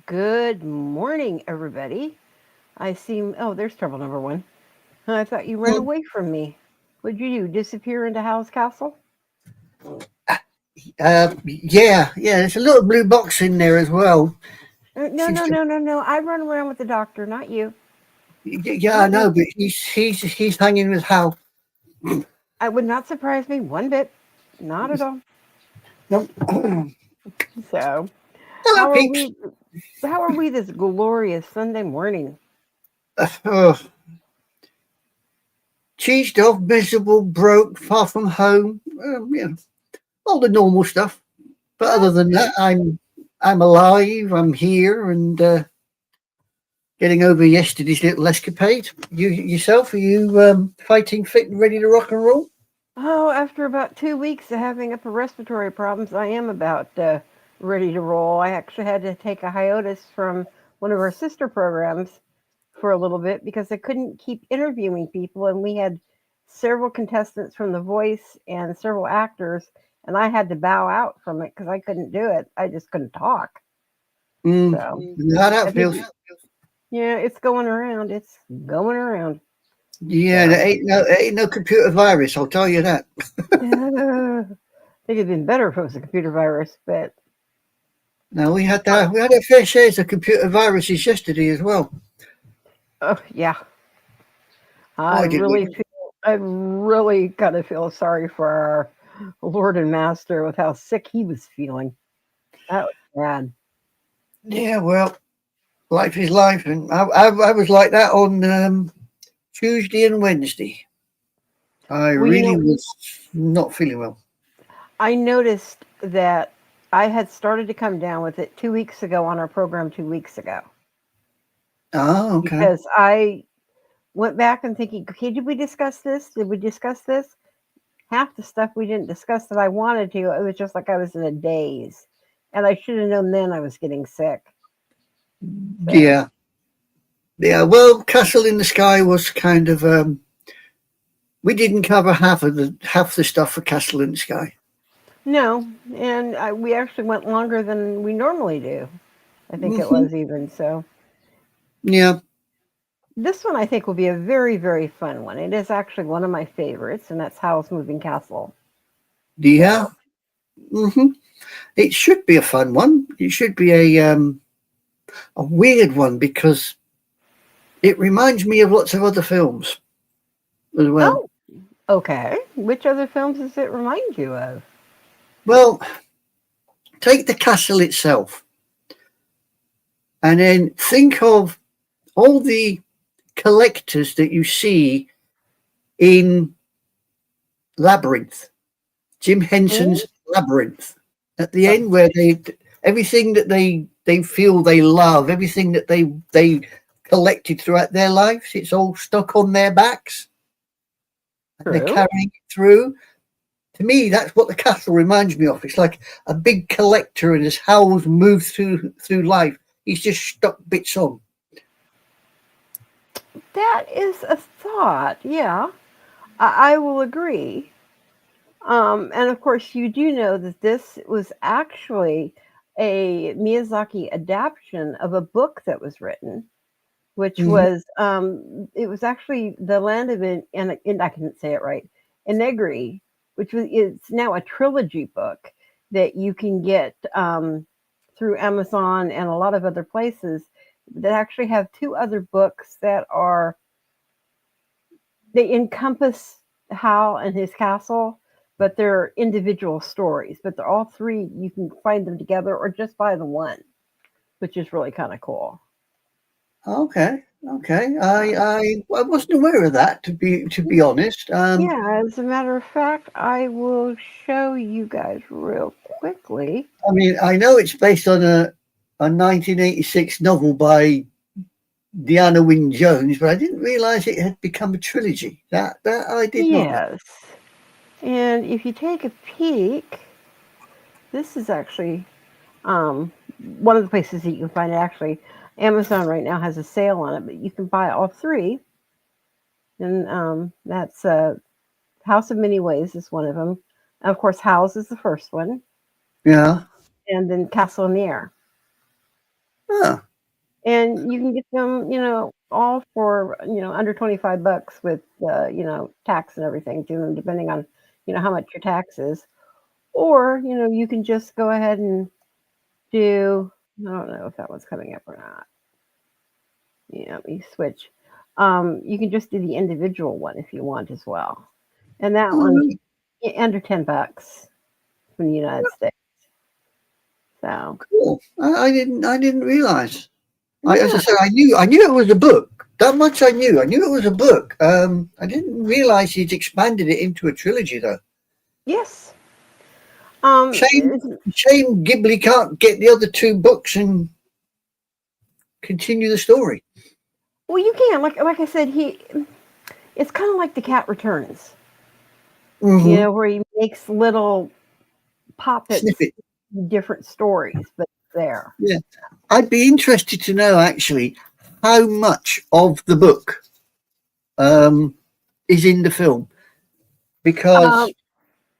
Good morning, everybody. I seem. Oh, there's trouble number one. I thought you ran away from me. What'd you do? Disappear into Howl's Castle? Yeah. There's a little blue box in there as well. No. I run around with the doctor, not you. Yeah, I know, but he's hanging with Hal. It would not surprise me one bit. Not at all. Nope. So, Hello, how are peeps. we? How are we this glorious Sunday morning? Cheesed off, miserable, broke, far from home. All the normal stuff. But other than that, I'm alive. I'm here and getting over yesterday's little escapade. Yourself, are you fighting fit and ready to rock and roll? Oh, after about 2 weeks of having upper respiratory problems, I am about ready to roll. I actually had to take a hiatus from one of our sister programs for a little bit because I couldn't keep interviewing people, and we had several contestants from The Voice and several actors, and I had to bow out from it because I couldn't do it. I just couldn't talk. So, How that feels. Yeah, it's going around. It's going around. Yeah, there ain't no computer virus. I'll tell you that. I think it'd been better if it was a computer virus, but No, we had our fair shares of computer viruses yesterday as well. oh yeah, I really kind of feel sorry for our Lord and Master with how sick he was feeling. That was bad. Yeah, well, life is life, and I was like that on Tuesday and Wednesday. I Well, really was not feeling well. I noticed that I had started to come down with it 2 weeks ago on our program 2 weeks ago Oh, okay. because I went back and thinking, okay, did we discuss this? Did we discuss this? Half the stuff we didn't discuss that I wanted to. It was just like I was in a daze, and I should have known then I was getting sick. So. Yeah. Well, Castle in the Sky was kind of. We didn't cover half the stuff for Castle in the Sky. No, and we actually went longer than we normally do. I think it was even so. Yeah. This one I think will be a very, very fun one. It is actually one of my favorites, and that's Howl's Moving Castle. Yeah. So. It should be a fun one. It should be a weird one because it reminds me of lots of other films as well. Oh, okay. Which other films does it remind you of? Well, take the castle itself and then think of all the collectors that you see in Labyrinth, Jim Henson's Labyrinth. At the end, where everything that they feel they love, everything that they collected throughout their lives, it's all stuck on their backs. And they're carrying it through. To me, that's what the castle reminds me of. It's like a big collector, and as Howl's moves through life, he's just stuck bits on. That is a thought. Yeah, I will agree. And of course, you do know that this was actually a Miyazaki adaptation of a book that was written, which was it was actually the land of and I can't say it right, Enegri, which was it's now a trilogy book that you can get through Amazon and a lot of other places that actually have two other books that they encompass Hal and his castle, but they're individual stories. But they're all three, you can find them together or just buy the one, which is really kind of cool. Okay. Okay, Um, I wasn't aware of that, to be honest. yeah, as a matter of fact, I will show you guys real quickly. I mean, I know it's based on a 1986 novel by Deanna Wynne Jones, but I didn't realise it had become a trilogy. That I did not know. Yes. And if you take a peek, this is actually one of the places that you can find it. Actually, Amazon right now has a sale on it, but you can buy all three. And that's House of Many Ways is one of them. And of course, House is the first one, Yeah. and then Castle in the Air. Oh, And you can get them, all for under $25 with tax and everything to them, depending on how much your tax is. Or you can just go ahead and do. I don't know if that one's coming up or not. Yeah, let me switch. You can just do the individual one if you want as well, and that all one's right. under $10 from the United States. So Cool. I didn't realise. As I yeah, said, I knew it was a book. That much I knew. I knew it was a book. I didn't realise he'd expanded it into a trilogy, though. yes. Shame, shame Ghibli can't get the other two books and continue the story. Well, you can like I said, he. It's kind of like the Cat Returns, Mm-hmm. where he makes little poppets, Snippet. different stories, but there. Yeah. I'd be interested to know actually how much of the book um, is in the film Um, because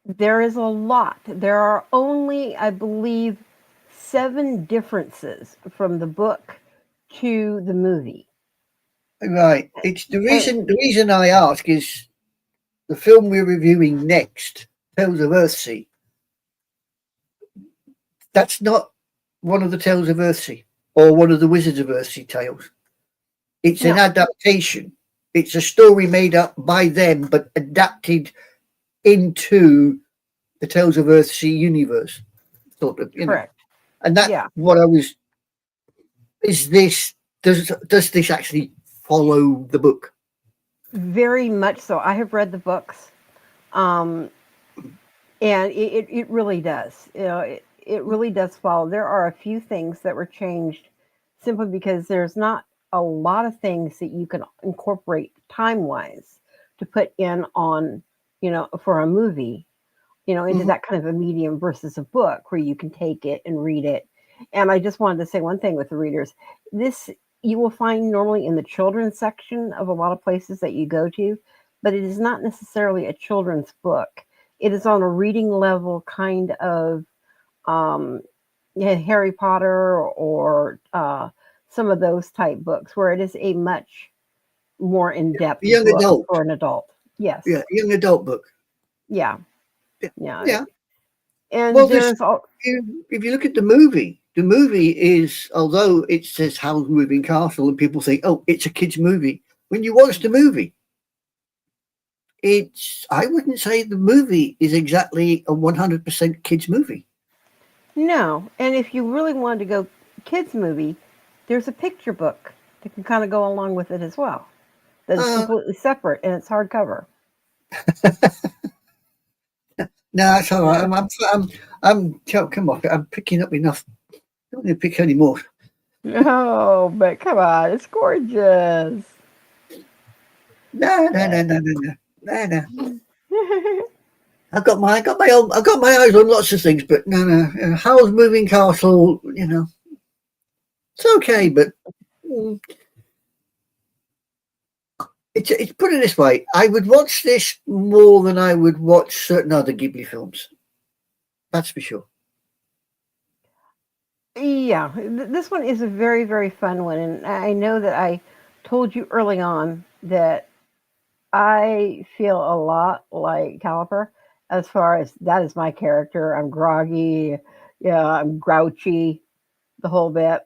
there is a lot. There are only, I believe, 7 differences from the book to the movie. right, it's the And reason the reason I ask is the film we're reviewing next, Tales of Earthsea. That's not one of the Tales of Earthsea or one of the Wizards of Earthsea tales. It's an no, adaptation. It's a story made up by them but adapted into the Tales of Earthsea universe, sort of. correct. And that's Yeah, what I was. Is this does this actually follow the book? very much so. I have read the books. Um, and it really does. It really does follow. There are a few things that were changed simply because there's not a lot of things that you can incorporate time wise to put in on, for a movie, into Mhm. that kind of a medium versus a book where you can take it and read it. And I just wanted to say one thing with the readers. This you will find normally in the children's section of a lot of places that you go to, but it is not necessarily a children's book. It is on a reading level kind of um, yeah, Harry Potter or some of those type books where it is a much more in-depth Young book adult, for an adult. Yes. yeah, young adult book. Yeah. Yeah, Yeah. yeah. And Well, this there's all if you look at the movie is although it says Howl's Moving Castle, and people think, oh, it's a kids' movie. When you watch the movie, I wouldn't say the movie is exactly a 100% kids' movie. no. And if you really wanted to go kids movie, there's a picture book that can kind of go along with it as well. That is Uh, completely separate and it's hardcover. no, it's all right. Yeah. Come on, I'm picking up enough. I don't need to pick any more. Oh, but come on, it's gorgeous. No, no, no, no, no, no, no, no. I've got my eyes on lots of things, but no, no. Howl's Moving Castle, it's okay, but mm, it's put it this way: I would watch this more than I would watch certain other Ghibli films. That's for sure. Yeah, this one is a very, very fun one. And I know that I told you early on that I feel a lot like Caliper as far as that is my character. I'm groggy, yeah, I'm grouchy, the whole bit.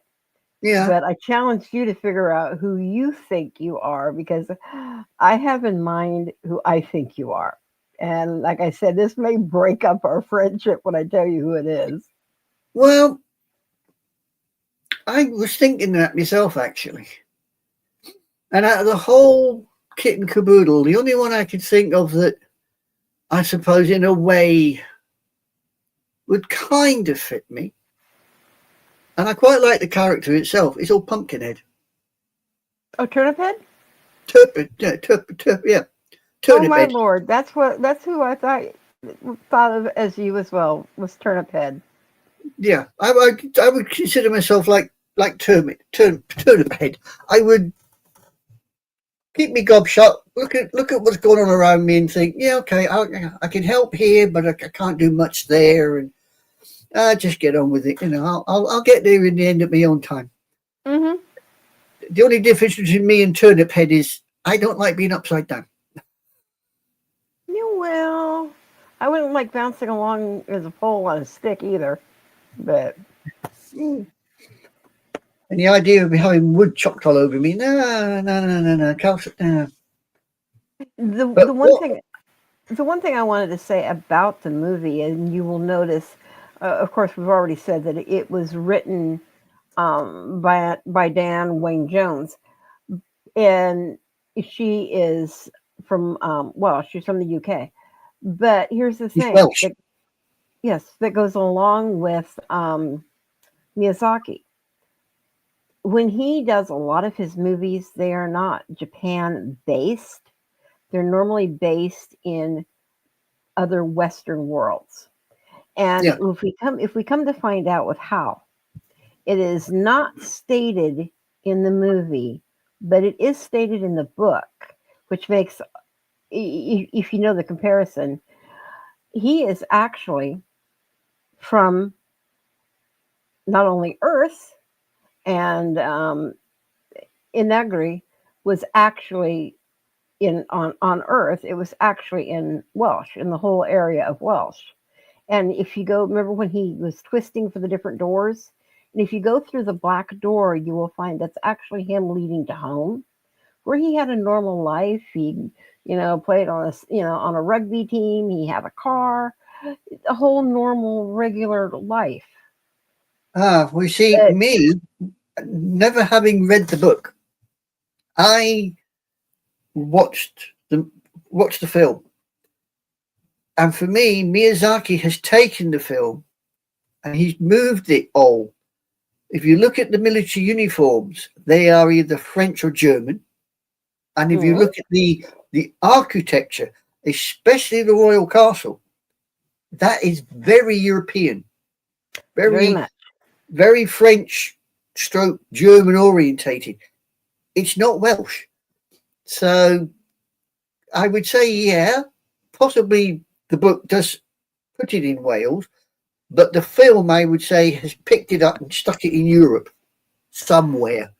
Yeah. But I challenge you to figure out who you think you are because I have in mind who I think you are. And like I said, this may break up our friendship when I tell you who it is. Well, I was thinking that myself actually. And out of the whole kit and caboodle, the only one I could think of that I suppose in a way would kind of fit me, and I quite like the character itself, is old Pumpkinhead. Oh, turnip head. Yeah, Oh Turnip my Head. lord, that's who I thought of as you as well, was turnip head. Yeah, I would consider myself like Turnip Head. I would keep me gob shut, look at what's going on around me, and think, yeah, okay, I can help here, but I can't do much there, and just get on with it. I'll get there in the end at my own time. Mm-hmm. The only difference between me and Turnip Head is I don't like being upside down. Yeah, well, I wouldn't like bouncing along as a pole on a stick either. But Mm. And the idea of me having wood chopped all over me, no, can't sit down. the But the one what? thing the one thing I wanted to say about the movie, and you will notice, of course, we've already said that it was written by Dan Wayne Jones, and she is from well, she's from the UK. But here's the He's thing Welsh. that yes, that goes along with Miyazaki. When he does a lot of his movies, they are not Japan based. They're normally based in other Western worlds. And Yeah, if we come to find out with how, it is not stated in the movie, but it is stated in the book, which makes, if you know the comparison, he is actually from not only Earth, and Inagri was actually on Earth. It was actually in Welsh, in the whole area of Welsh. And if you go, remember when he was twisting for the different doors? And if you go through the black door, you will find that's actually him leading to home, where he had a normal life. He, played on a rugby team. He had a car, a whole normal, regular life. we see But me never having read the book. I watched the film, and for me, Miyazaki has taken the film and he's moved it all. If you look at the military uniforms, they are either French or German. And if you mhm, look at the architecture, especially the royal castle, that is very European, very very much. very French stroke German orientated. It's not Welsh. So I would say, yeah, possibly the book does put it in Wales, but the film, I would say, has picked it up and stuck it in Europe somewhere.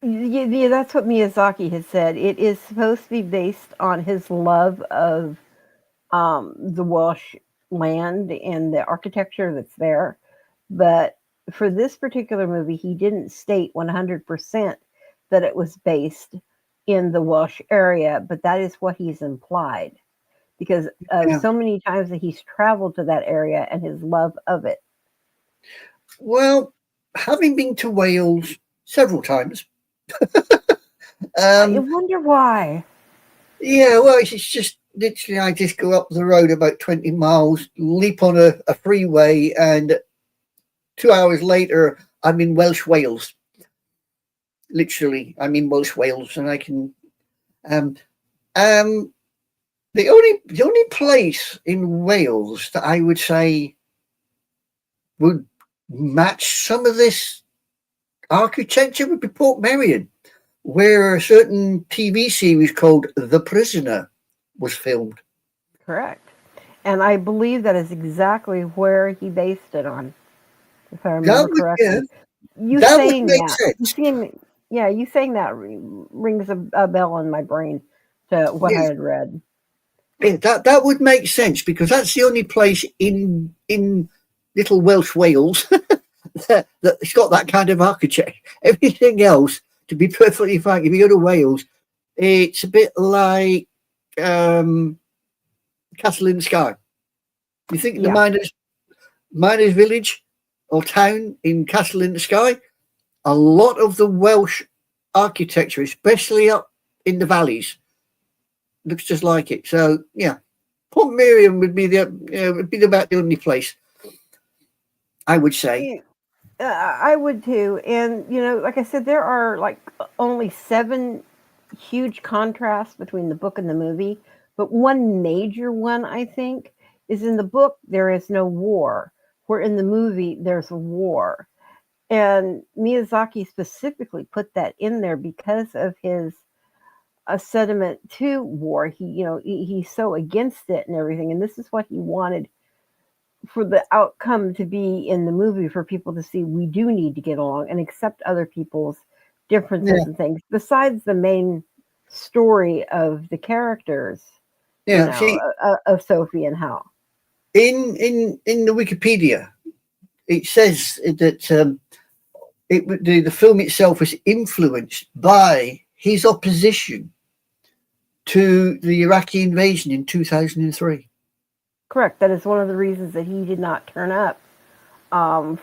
Yeah, yeah, that's what Miyazaki has said. It is supposed to be based on his love of the Welsh land and the architecture that's there. But for this particular movie, he didn't state 100% that it was based in the Welsh area, but that is what he's implied because of Yeah. so many times that he's traveled to that area and his love of it. Well, having been to Wales several times, I um, wonder why. yeah, well, it's just literally I just go up the road about 20 miles, leap on a freeway, and 2 hours later, I'm in Welsh Wales. Literally, I'm in Welsh Wales, and I can. Um, um, the only place in Wales that I would say would match some of this architecture would be Port Merion, where a certain TV series called The Prisoner was filmed. Correct. And I believe that is exactly where he based it on, if I That remember would, yeah, correctly. You that would saying make that, sense. you saying that rings a bell in my brain to what I Yeah, had read. yeah, that would make sense because that's the only place in little Welsh Wales that's got that kind of architecture. Everything else, to be perfectly frank, if you go to Wales, it's a bit like um, Castle in the Sky. You think the Yeah, miners' village or town in Castle in the Sky? A lot of the Welsh architecture, especially up in the valleys. Looks just like it. So yeah, Port Miriam would be about the only place I would say. Yeah, I would too. And, like I said, there are like only seven huge contrasts between the book and the movie. But one major one, I think, is in the book, there is no war, where in the movie, there's a war. And Miyazaki specifically put that in there because of his sentiment to war. He's so against it and everything. And this is what he wanted for the outcome to be in the movie, for people to see we do need to get along and accept other people's differences Yeah, and things besides the main story of the characters, yeah. See, of Sophie and Hal. in the Wikipedia, it says that the film itself was influenced by his opposition to the Iraqi invasion in 2003. Correct. That is one of the reasons that he did not turn up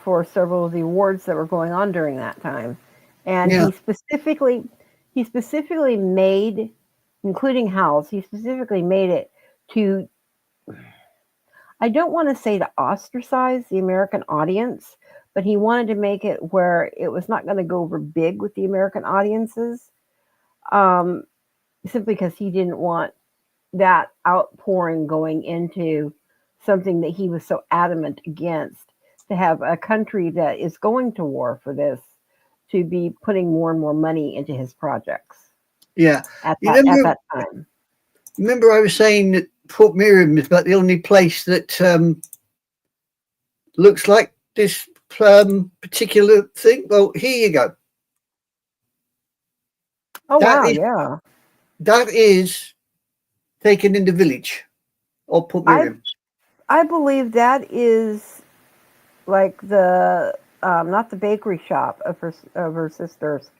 for several of the awards that were going on during that time. And Yeah, he specifically made, including Hal's, he specifically made it to, I don't want to say to ostracize the American audience, but he wanted to make it where it was not going to go over big with the American audiences, um, simply because he didn't want that outpouring going into something that he was so adamant against, to have a country that is going to war for this to be putting more and more money into his projects yeah. at You that remember? time. Remember, I was saying that Port Miriam is about the only place that looks like this particular thing. Well, here you go. Oh That wow, is yeah. that is taken in the village of Port I Miriam. I believe that is like the not the bakery shop of her sisters,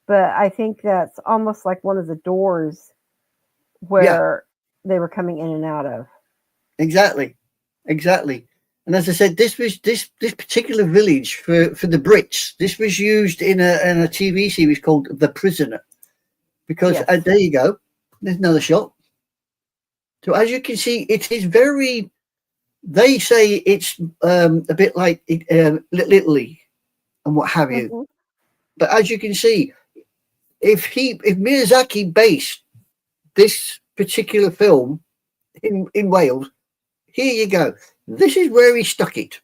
but I think that's almost like one of the doors Yeah, where they were coming in and out of. exactly, exactly. And as I said, this particular village for the Brits. This was used in a TV series called The Prisoner. Because Yes. there you go. There's another shot. So as you can see, it is very. They say it's a bit like Little Italy and what have you. Hmm. But as you can see, if Miyazaki based this particular film in Wales, here you go. This is where he stuck it.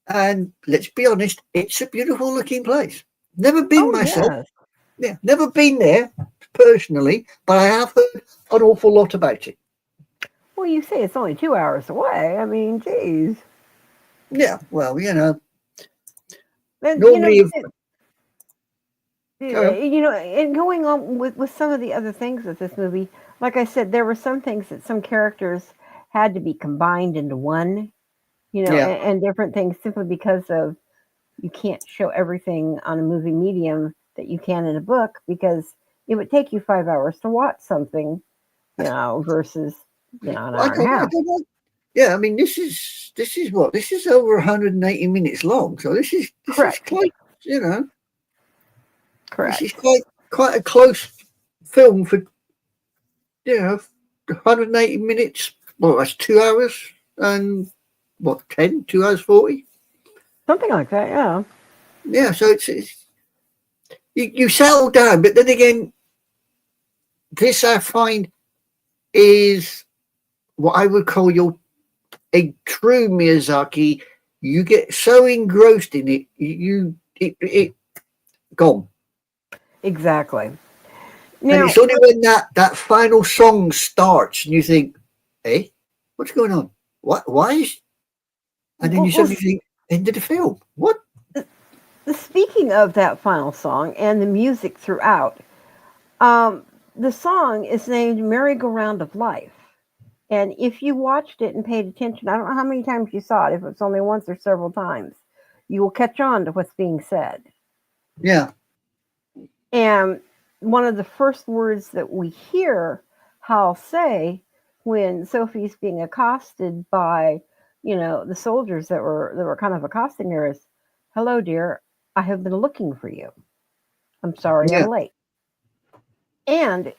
And let's be honest, it's a beautiful looking place. Never been Oh myself. yes. Yeah, never been there personally, but I have heard an awful lot about it. Well, you say it's only 2 hours away. I mean, geez. Yeah, well, And normally if carry on. and going on with some of the other things with this movie, like I said, there were some things that some characters had to be combined into one, Yeah, and different things simply because of you can't show everything on a movie medium that you can in a book, because it would take you 5 hours to watch something, versus an I hour and a don't, I half. don't know. Yeah, I mean, this is what this is over 180 minutes long, so this is Correct. quite, you know, this is Correct. quite a close film for 180 minutes. Well, that's 2 hours and what 2 hours 40. Something like that. Yeah. Yeah, so it's you settle down, but then again, this I find is what I would call a true Miyazaki. You get so engrossed in it, it gone. Exactly. And Now, it's only when that final song starts and you think, "Hey, what's going on? What? Why is?" And then well, you suddenly think, "End of the film. What?" speaking of that final song and the music throughout, um, the song is named Merry-Go-Round of Life. And if you watched it and paid attention, I don't know how many times you saw it, if it's only once or several times, you will catch on to what's being said. Yeah, And one of the first words that we hear Hal say when Sophie's being accosted by, the soldiers that were kind of accosting her is, "Hello, dear. I have been looking for you." I'm sorry Yeah. I'm late. And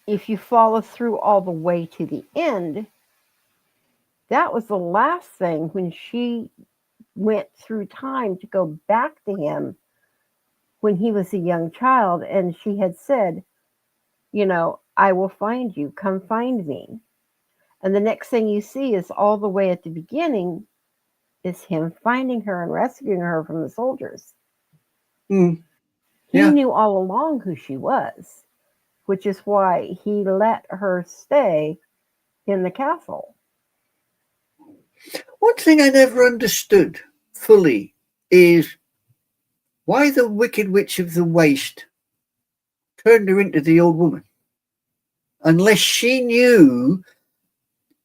if you follow through all the way to the end, that was the last thing when she went through time to go back to him when he was a young child. And she had said, I will find you, come find me. And the next thing you see is all the way at the beginning is him finding her and rescuing her from the soldiers. Mm, He yeah. knew all along who she was, which is why he let her stay in the castle. One thing I never understood fully is why the Wicked Witch of the Waste turned her into the old woman. Unless she knew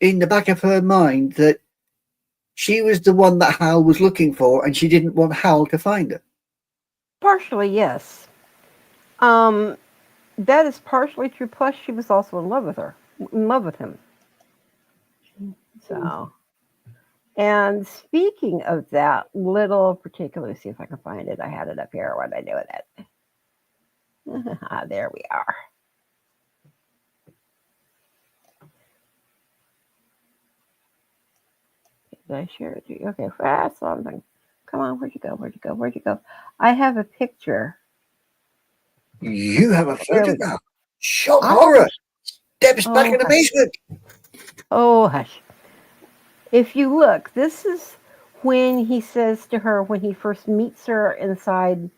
in the back of her mind that she was the one that Hal was looking for and she didn't want Hal to find her. Partially, yes. Um, that is partially true. Plus, she was also in love with him. So, and speaking of that little particular, see if I can find it. I had it up here. What did I do with it? There we are. Did I share it to you? Okay, fast something. Come on, where'd you go? Where'd you go? Where'd you go? I have a picture. You have a There we go. photograph. Shock I horror. Steps back oh in hush. amazement. Oh hush. If you look, this is when he says to her when he first meets her inside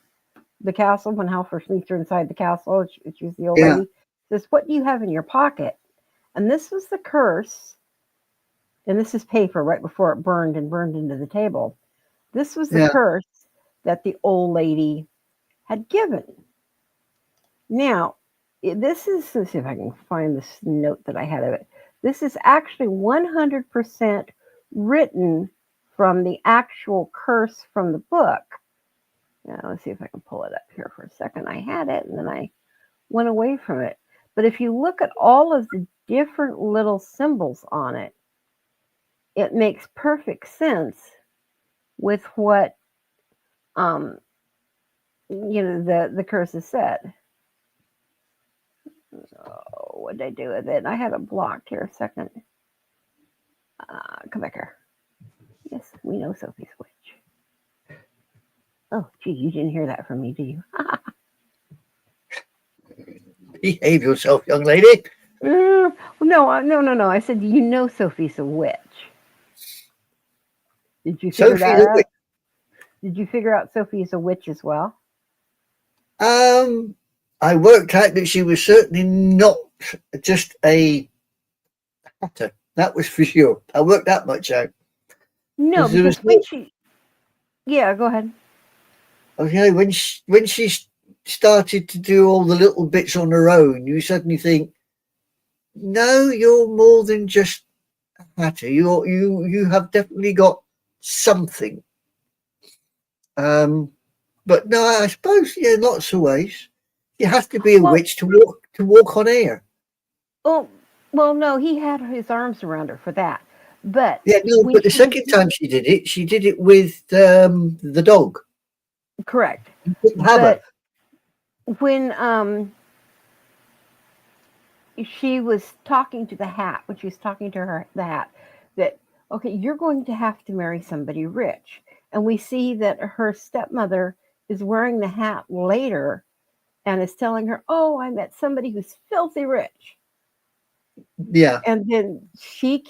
the castle, when Hal first meets her inside the castle, she's the old Yeah, lady, says, "What do you have in your pocket?" And this was the curse, and this is paper right before it burned and burned into the table. This was the yeah, curse that the old lady had given. Now, this is, let's see if I can find this note that I had of it. This is actually 100% written from the actual curse from the book. Now, let's see if I can pull it up here for a second. I had it and then I went away from it. But if you look at all of the different little symbols on it, it makes perfect sense with what the curse is said. Oh, what did I do with it? I had it blocked here a second. Come back here. Yes, we know Sophie's witch. Oh, gee, you didn't hear that from me, did you? behave yourself, young lady. No. I said you know Sophie's a witch. Did you figure Sophie that the out? Witch. Did you figure out Sophie's a witch as well? Um, I worked out that she was certainly not just a hatter. That was for sure. I worked that much out No, because there because was when no. she, yeah, go ahead. Okay, when she started to do all the little bits on her own, you suddenly think, no, you're more than just a hatter. You have definitely got something. Um, but no, I suppose yeah, lots of ways. You have to be a Well, witch to walk on air. oh, well, no, he had his arms around her for that. But Yeah, no, when but the she was second time she did it with the dog. correct, You couldn't have her. but when she was talking to the hat, when she was talking to her the hat, that okay, you're going to have to marry somebody rich, and we see that her stepmother is wearing the hat later and is telling her, "Oh, I met somebody who's filthy rich," Yeah, and then she's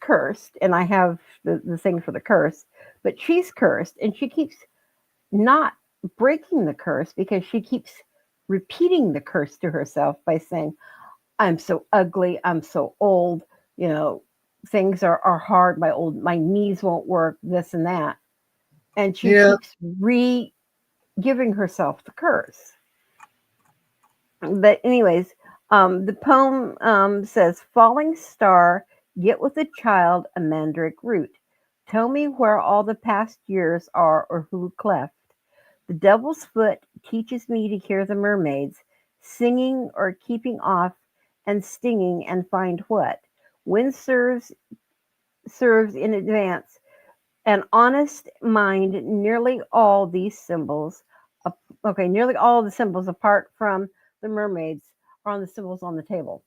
cursed, and I have the thing for the curse, but she's cursed, and she keeps not breaking the curse because she keeps repeating the curse to herself by saying, I'm so ugly. I'm so old. You know, things are hard. My knees won't work. This and that, and she yeah, keeps re giving herself the curse. But anyways, the poem says, "Falling star, get with a child a mandrake root. Tell me where all the past years are, or who cleft. The devil's foot teaches me to hear the mermaids singing or keeping off and stinging and find what. When serves in advance an honest mind nearly all these symbols Okay, nearly all of the symbols, apart from the mermaids, are on the symbols on the table.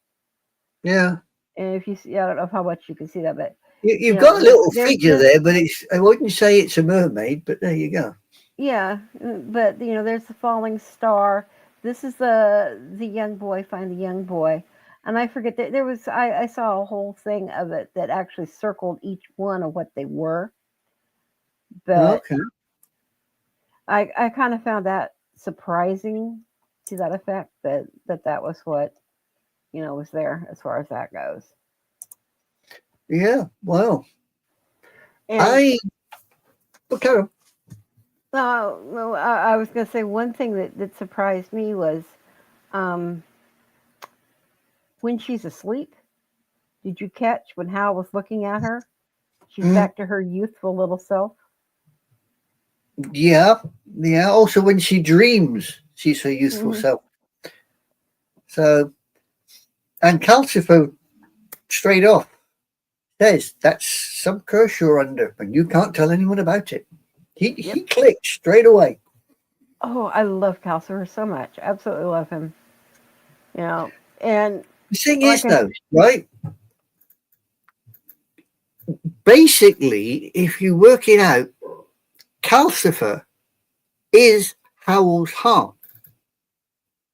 Yeah. And if you see, I don't know how much you can see that, but You've got a little there's figure the there, but I wouldn't say it's a mermaid, but there you go. yeah, but there's the falling star. This is the young boy, find the young boy, and I forget that there was I saw a whole thing of it that actually circled each one of what they were, but Okay. I kind of found that surprising to that effect that was what was there as far as that goes. Yeah. Well, And I okay. well, I was going to say one thing that surprised me was um, when she's asleep. Did you catch when Hal was looking at her? She's Mm, back to her youthful little self. yeah. Yeah. Also, when she dreams, she's her youthful Hmm. self. So, and Calcifer straight off says that's some curse you're under, and you can't tell anyone about it. He Yep. clicked straight away. Oh, I love Calcifer so much. Absolutely love him. You know, and The thing like is, I, though, right? Basically, if you work it out, Calcifer is Howell's heart.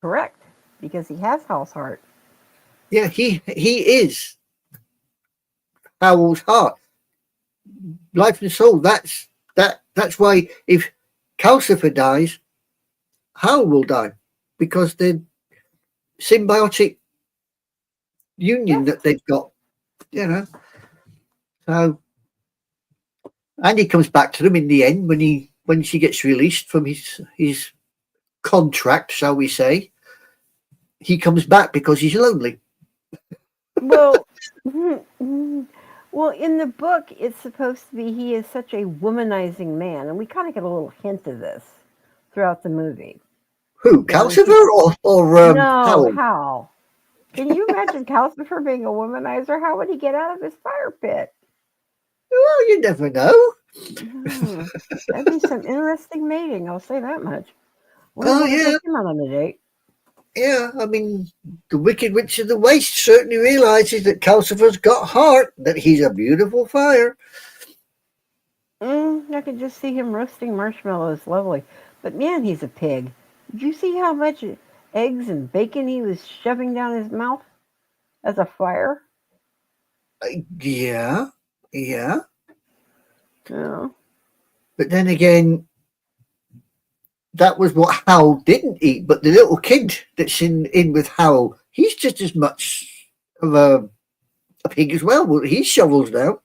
correct, because he has Hal's heart. Yeah, he is Howell's heart, life and soul. That's why if Calcifer dies, Howell will die because they're symbiotic union Yes. that they've got. You know, so and he comes back to them in the end when she gets released from his contract, shall we say. He comes back because he's lonely. Well, well, in the book, it's supposed to be he is such a womanizing man, and we kind of get a little hint of this throughout the movie. Who, When she, Calcifer or no, Howell? Hal. Can you imagine Calcifer being a womanizer? How would he get out of his fire pit? Well, you never know. Hmm, that'd be some interesting mating. I'll say that much. Wouldn't Oh want to yeah, take him out on a date. yeah. I mean, the Wicked Witch of the Waste certainly realizes that Calcifer's got heart, that he's a beautiful fire. I could just see him roasting marshmallows. Lovely, but man, he's a pig. Did you see how much eggs and bacon he was shoving down his mouth as a fire? Yeah, yeah. Yeah. But then again, that was what Howell didn't eat. But the little kid that's in with Howell, he's just as much of a pig as well. Well, he shovels now.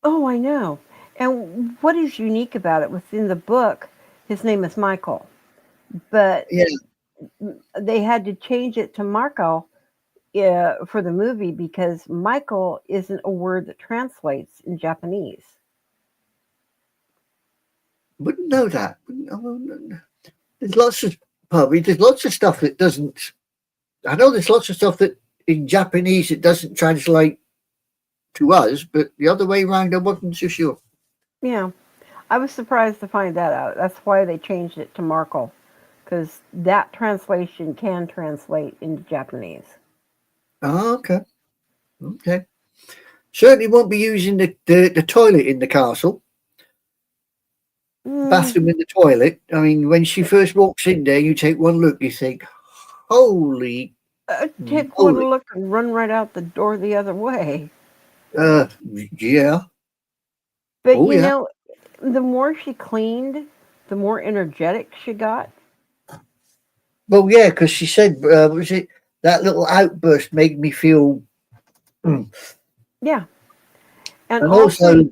Oh, I know. And what is unique about it within the book? His name is Michael, but Yeah, they had to change it to Marco for the movie because Michael isn't a word that translates in Japanese. wouldn't know that. There's lots of probably there's lots of stuff that doesn't. I know there's lots of stuff that in Japanese it doesn't translate to us, but the other way around, I wasn't so sure. Yeah, I was surprised to find that out. That's why they changed it to Marco, because that translation can translate into Japanese. Oh, okay, okay. Certainly won't be using the toilet in the castle, Mm, bathroom in the toilet. I mean, when she first walks in there, you take one look, you think, holy take moly. one look and run right out the door the other way. Uh, yeah. But Oh, yeah. the more she cleaned, the more energetic she got. Well, yeah, because she said, was it that little outburst made me feel, mm. Yeah, and And also, also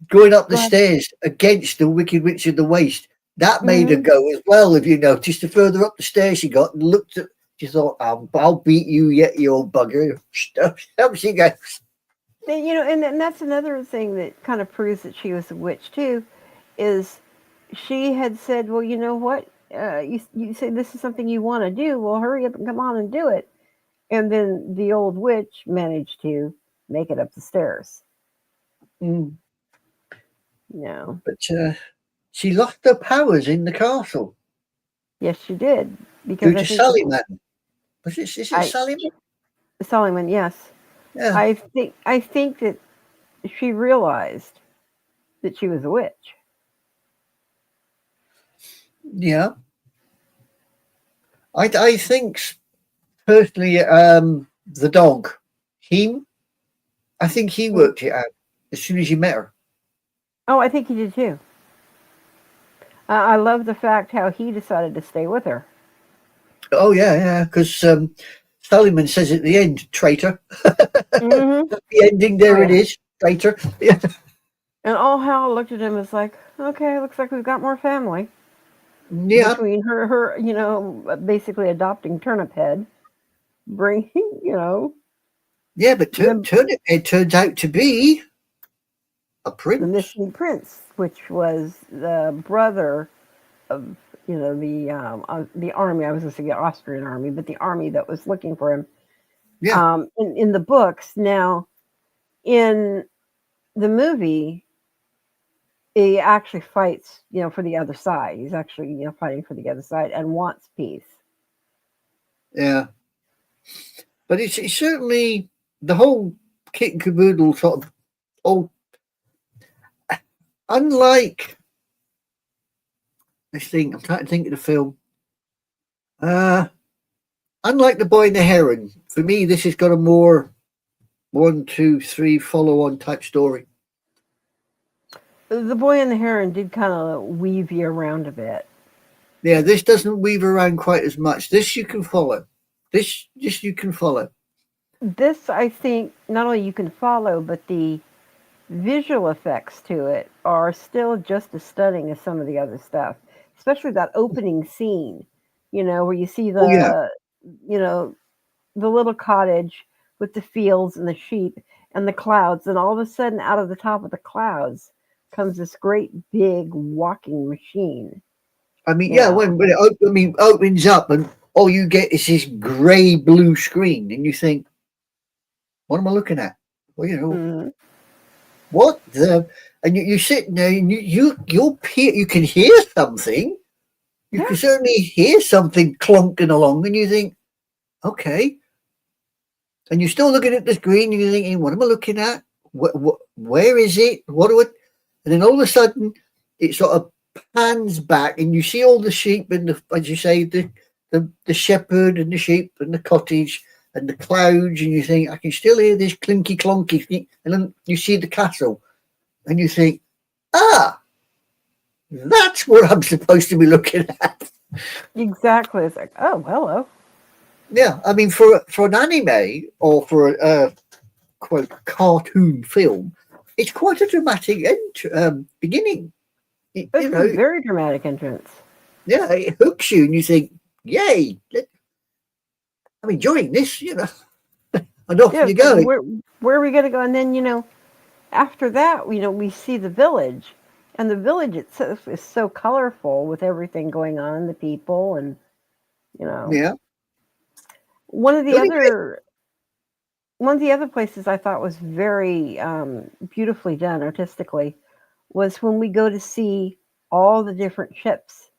going up the go ahead. stairs against the Wicked Witch of the Waste. That made her Hmm. go as well, if you noticed. The further up the stairs she got and looked at, she thought, I'll beat you yet, you old bugger. Up she goes. And that's another thing that kind of proves that she was a witch too, is she had said, "Well, you know what? You say this is something you want to do. Well, hurry up and come on and do it." And then the old witch managed to make it up the stairs. Mm. No. But she lost her powers in the castle. Yes, she did. due Because I to think the Sallyman. Is it I Sallyman? Solomon, yes. Yeah, I think that she realized that she was a witch. yeah. I think personally, the dog, him, I think he Mm. worked it out as soon as he met her. Oh, I think he did too. I love the fact how he decided to stay with her. Oh yeah, yeah, because Sallyman says at the end, traitor. Hmm. The ending, Oh there it yeah. is, traitor. Yeah, And all Hal looked at him as like, okay, looks like we've got more family yeah, between her, basically adopting Turnip Head, bringing, yeah. But the Turnip Head turns out to be a the prince. missing prince, which was the brother of, the army. I was going to say the Austrian army, but the army that was looking for him. Yeah, In the books. Now, in the movie, he actually fights, for the other side. He's actually, fighting for the other side and wants peace. yeah. But it's certainly the whole kit and caboodle sort of. Oh, unlike this thing, I'm trying to think of the film. Uh, Unlike the Boy and the Heron, for me, this has got a more one, two, three follow on type story. The Boy and the Heron did kind of weave you around a bit. Yeah, this doesn't weave around quite as much. This you can follow. This you can follow. This, I think, not only you can follow, but the visual effects to it are still just as stunning as some of the other stuff, especially that opening scene, where you see Oh yeah, you know, the little cottage with the fields and the sheep and the clouds, and all of a sudden, out of the top of the clouds comes this great big walking machine. I mean, You yeah, know, when opens up and all you get is this grey blue screen, and you think, what am I looking at? Well, mm, what the? And you sit there and you can hear something. You yeah, can certainly hear something clunking along, and you think, okay. And you're still looking at the screen, and you're thinking, what am I looking at? Where is it? What do I? And then all of a sudden, it sort of pans back, and you see all the sheep and as you say, the shepherd and the sheep and the cottage and the clouds, and you think, I can still hear this clinky clonky thing. And then you see the castle, and you think, ah, that's what I'm supposed to be looking at. exactly. It's like, oh, hello. Yeah, I mean, for an anime or for a quote cartoon film, it's quite a dramatic beginning. It's a very dramatic entrance. Yeah, it hooks you, and you think, "Yay! I'm enjoying this," and off Yeah, you it's like go. where are we gonna go? And then after that, we see the village, and the village itself is so colorful with everything going on, the people, and you know, Yeah, one of the the only bit, other one of the other places I thought was very beautifully done artistically was when we go to see all the different ships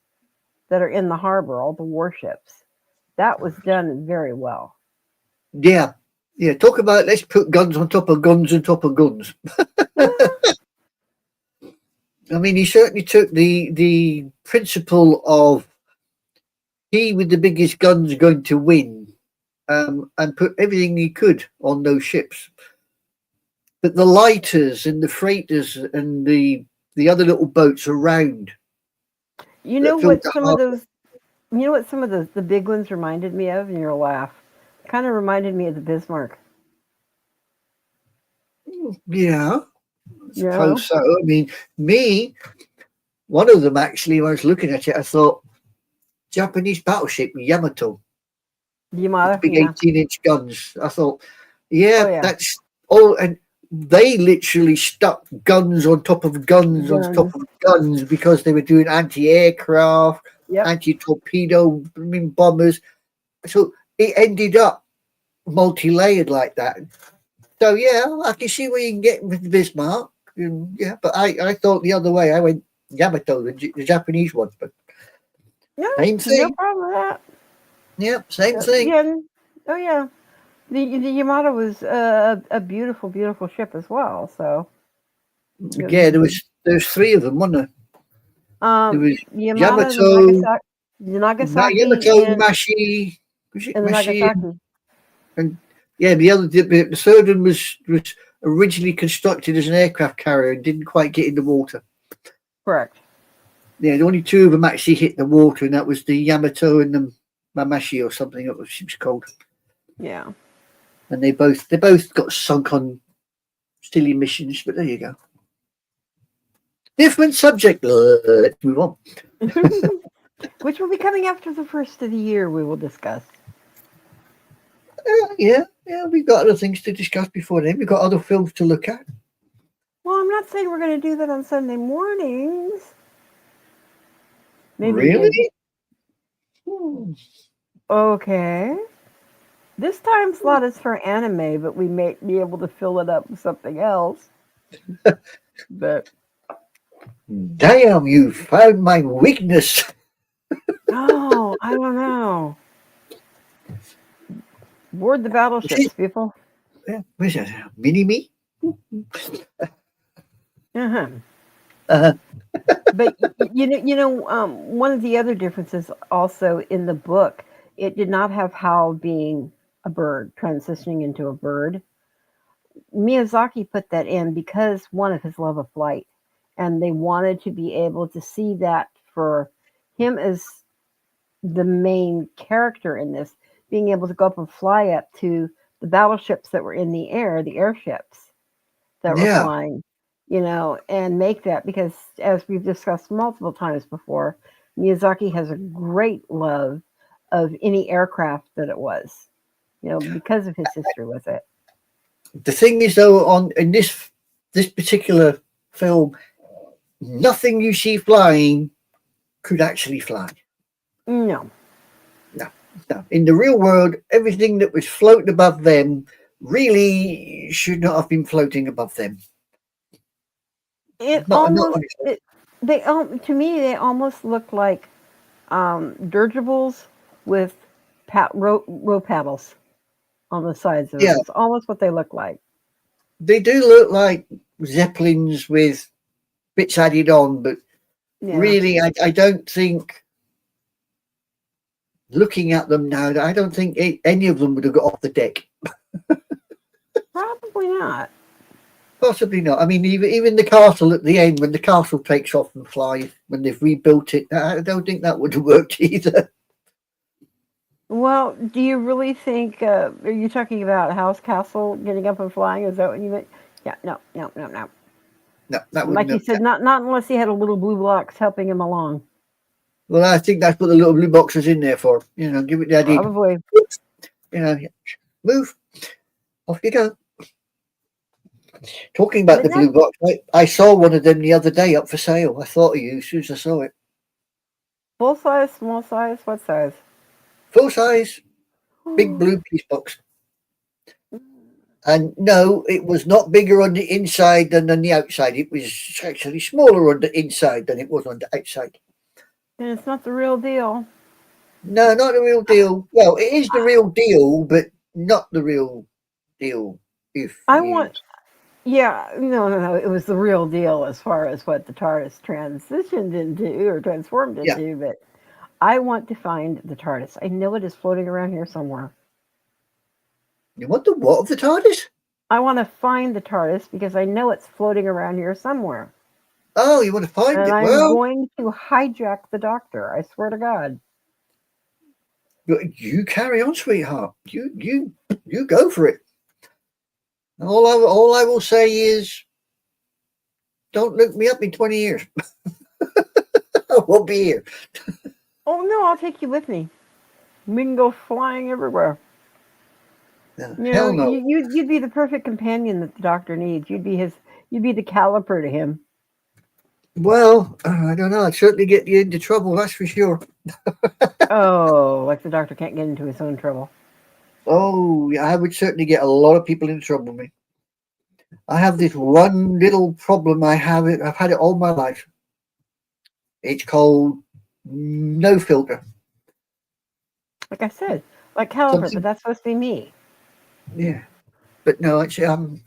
that are in the harbor, all the warships. That was done very well. yeah, yeah. Talk about let's put guns on top of guns on top of guns. I mean, he certainly took the principle of he with the biggest guns going to win, and put everything he could on those ships. But the lighters and the freighters and the other little boats around You know that filled what the some of harbour. those You know what some of the big ones reminded me of, and you'll laugh. Kind of reminded me of the Bismarck. Yeah, I You suppose know, so. I mean, me, one of them actually, when I was looking at it, I thought Japanese battleship Yamato the with the Yamada. big Yeah. 18-inch guns. I thought, Oh yeah, yeah. that's all. And they literally stuck guns on top of guns on top Guns. of guns because they were doing anti-aircraft, Yep. anti-torpedo bombers. So it ended up multi-layered like that. So yeah, I can see where you can get with Bismarck. Yeah, but I thought the other way. I went Yamato, the Japanese one. But No, Same no thing. problem with that. Yep, same thing. Yeah. Oh yeah. The Yamato was a beautiful, beautiful ship as well. So it Yeah, was, there's three of them, wasn't there? There was Yamato, the Yamato, Nagasaki, Mashi. Was it and the Mashi? Nagasaki. And yeah, the third one was originally constructed as an aircraft carrier and didn't quite get in the water. Correct. Yeah, the only two of them actually hit the water, and that was the Yamato and the Mamashi or something that was called. Yeah. And they both got sunk on silly missions. But there you go. Different subject. Let's move on. Which will be coming after the first of the year. We will discuss. Yeah, we've got other things to discuss before then. We've got other films to look at. Well, I'm not saying we're going to do that on Sunday mornings. Maybe again. Really? Hmm. Okay. This time slot is for anime, but we may be able to fill it up with something else. But Damn, you found my weakness. oh, I don't know. Board the battleships, people. Yeah, where's that? Mini me? Uh-huh. Uh, But one of the other differences also in the book, it did not have Howl being a bird, transitioning into a bird. Miyazaki put that in because one of his love of flight, and they wanted to be able to see that for him as the main character in this, being able to go up and fly up to the battleships that were in the air, the airships that were yeah, flying, and make that because, as we've discussed multiple times before, Miyazaki has a great love of any aircraft that it was, because of his history with it. the thing is though, on in this particular film, nothing you see flying could actually fly. No. No, no. In the real world, everything that was floating above them really should not have been floating above them. It Not almost, to me, they almost look like dirigibles with row paddles on the sides of yeah, them. It's almost what they look like. they do look like zeppelins with bits added on, but Yeah. really, I don't think. Looking at them now, I don't think any of them would have got off the deck. Probably not. Possibly not. I mean, even the castle at the end, when the castle takes off and flies, when they've rebuilt it, I don't think that would have worked either. Well, do you really think? Are you talking about House Castle getting up and flying? Is that what you meant? Yeah. No. No. No. No. No, that wouldn't Like you have. said, not unless he had a little blue box helping him along. Well, I think that's what the little blue box is in there for. Give it the idea. Probably. Move. Off you go. Talking about But the no, blue box, I saw one of them the other day up for sale. I thought of you as soon as I saw it. full size, small size, what size? Full size, big blue piece box. And no, it was not bigger on the inside than on the outside. It was actually smaller on the inside than it was on the outside. And it's not the real deal. No, not the real deal. Well, it is the real deal, but not the real deal. If I you, want, yeah, no. It was the real deal as far as what the TARDIS transitioned into or transformed yeah, into. But I want to find the TARDIS. I know it is floating around here somewhere. you want the what of the TARDIS? I want to find the TARDIS because I know it's floating around here somewhere. Oh, you want to find And it? I'm Well, going to hijack the Doctor. I swear to God. you carry on, sweetheart. You go for it. All I will say is, don't look me up in 20 years. I won't be here. Oh no, I'll take you with me. We can go flying everywhere. No, hell no. You'd be the perfect companion that the Doctor needs. You'd be the caliper to him. Well, I don't know. I'd certainly get you into trouble, that's for sure. Oh, like the Doctor can't get into his own trouble. Oh, yeah, I would certainly get a lot of people into trouble with me. I have this one little problem. I've had it all my life. It's called no filter. Like I said, like caliper, but Something, that's supposed to be me. yeah. But no, actually, oh,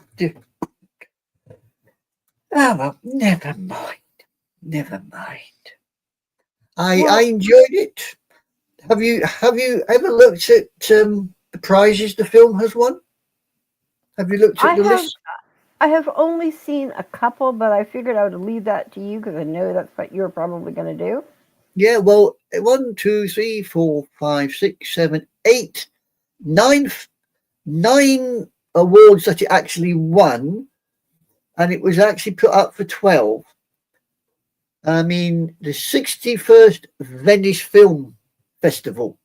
well, never mind. Never mind. I Well, enjoyed it. Have you ever looked at the prizes the film has won? Have you looked I at the have list? I have only seen a couple, but I figured I would leave that to you because I know that's what you're probably going to do. Yeah, well, one, two, three, four, five, six, seven, eight, nine, nine awards that it actually won, and it was actually put up for 12. I mean, the 61st Venice Film Festival.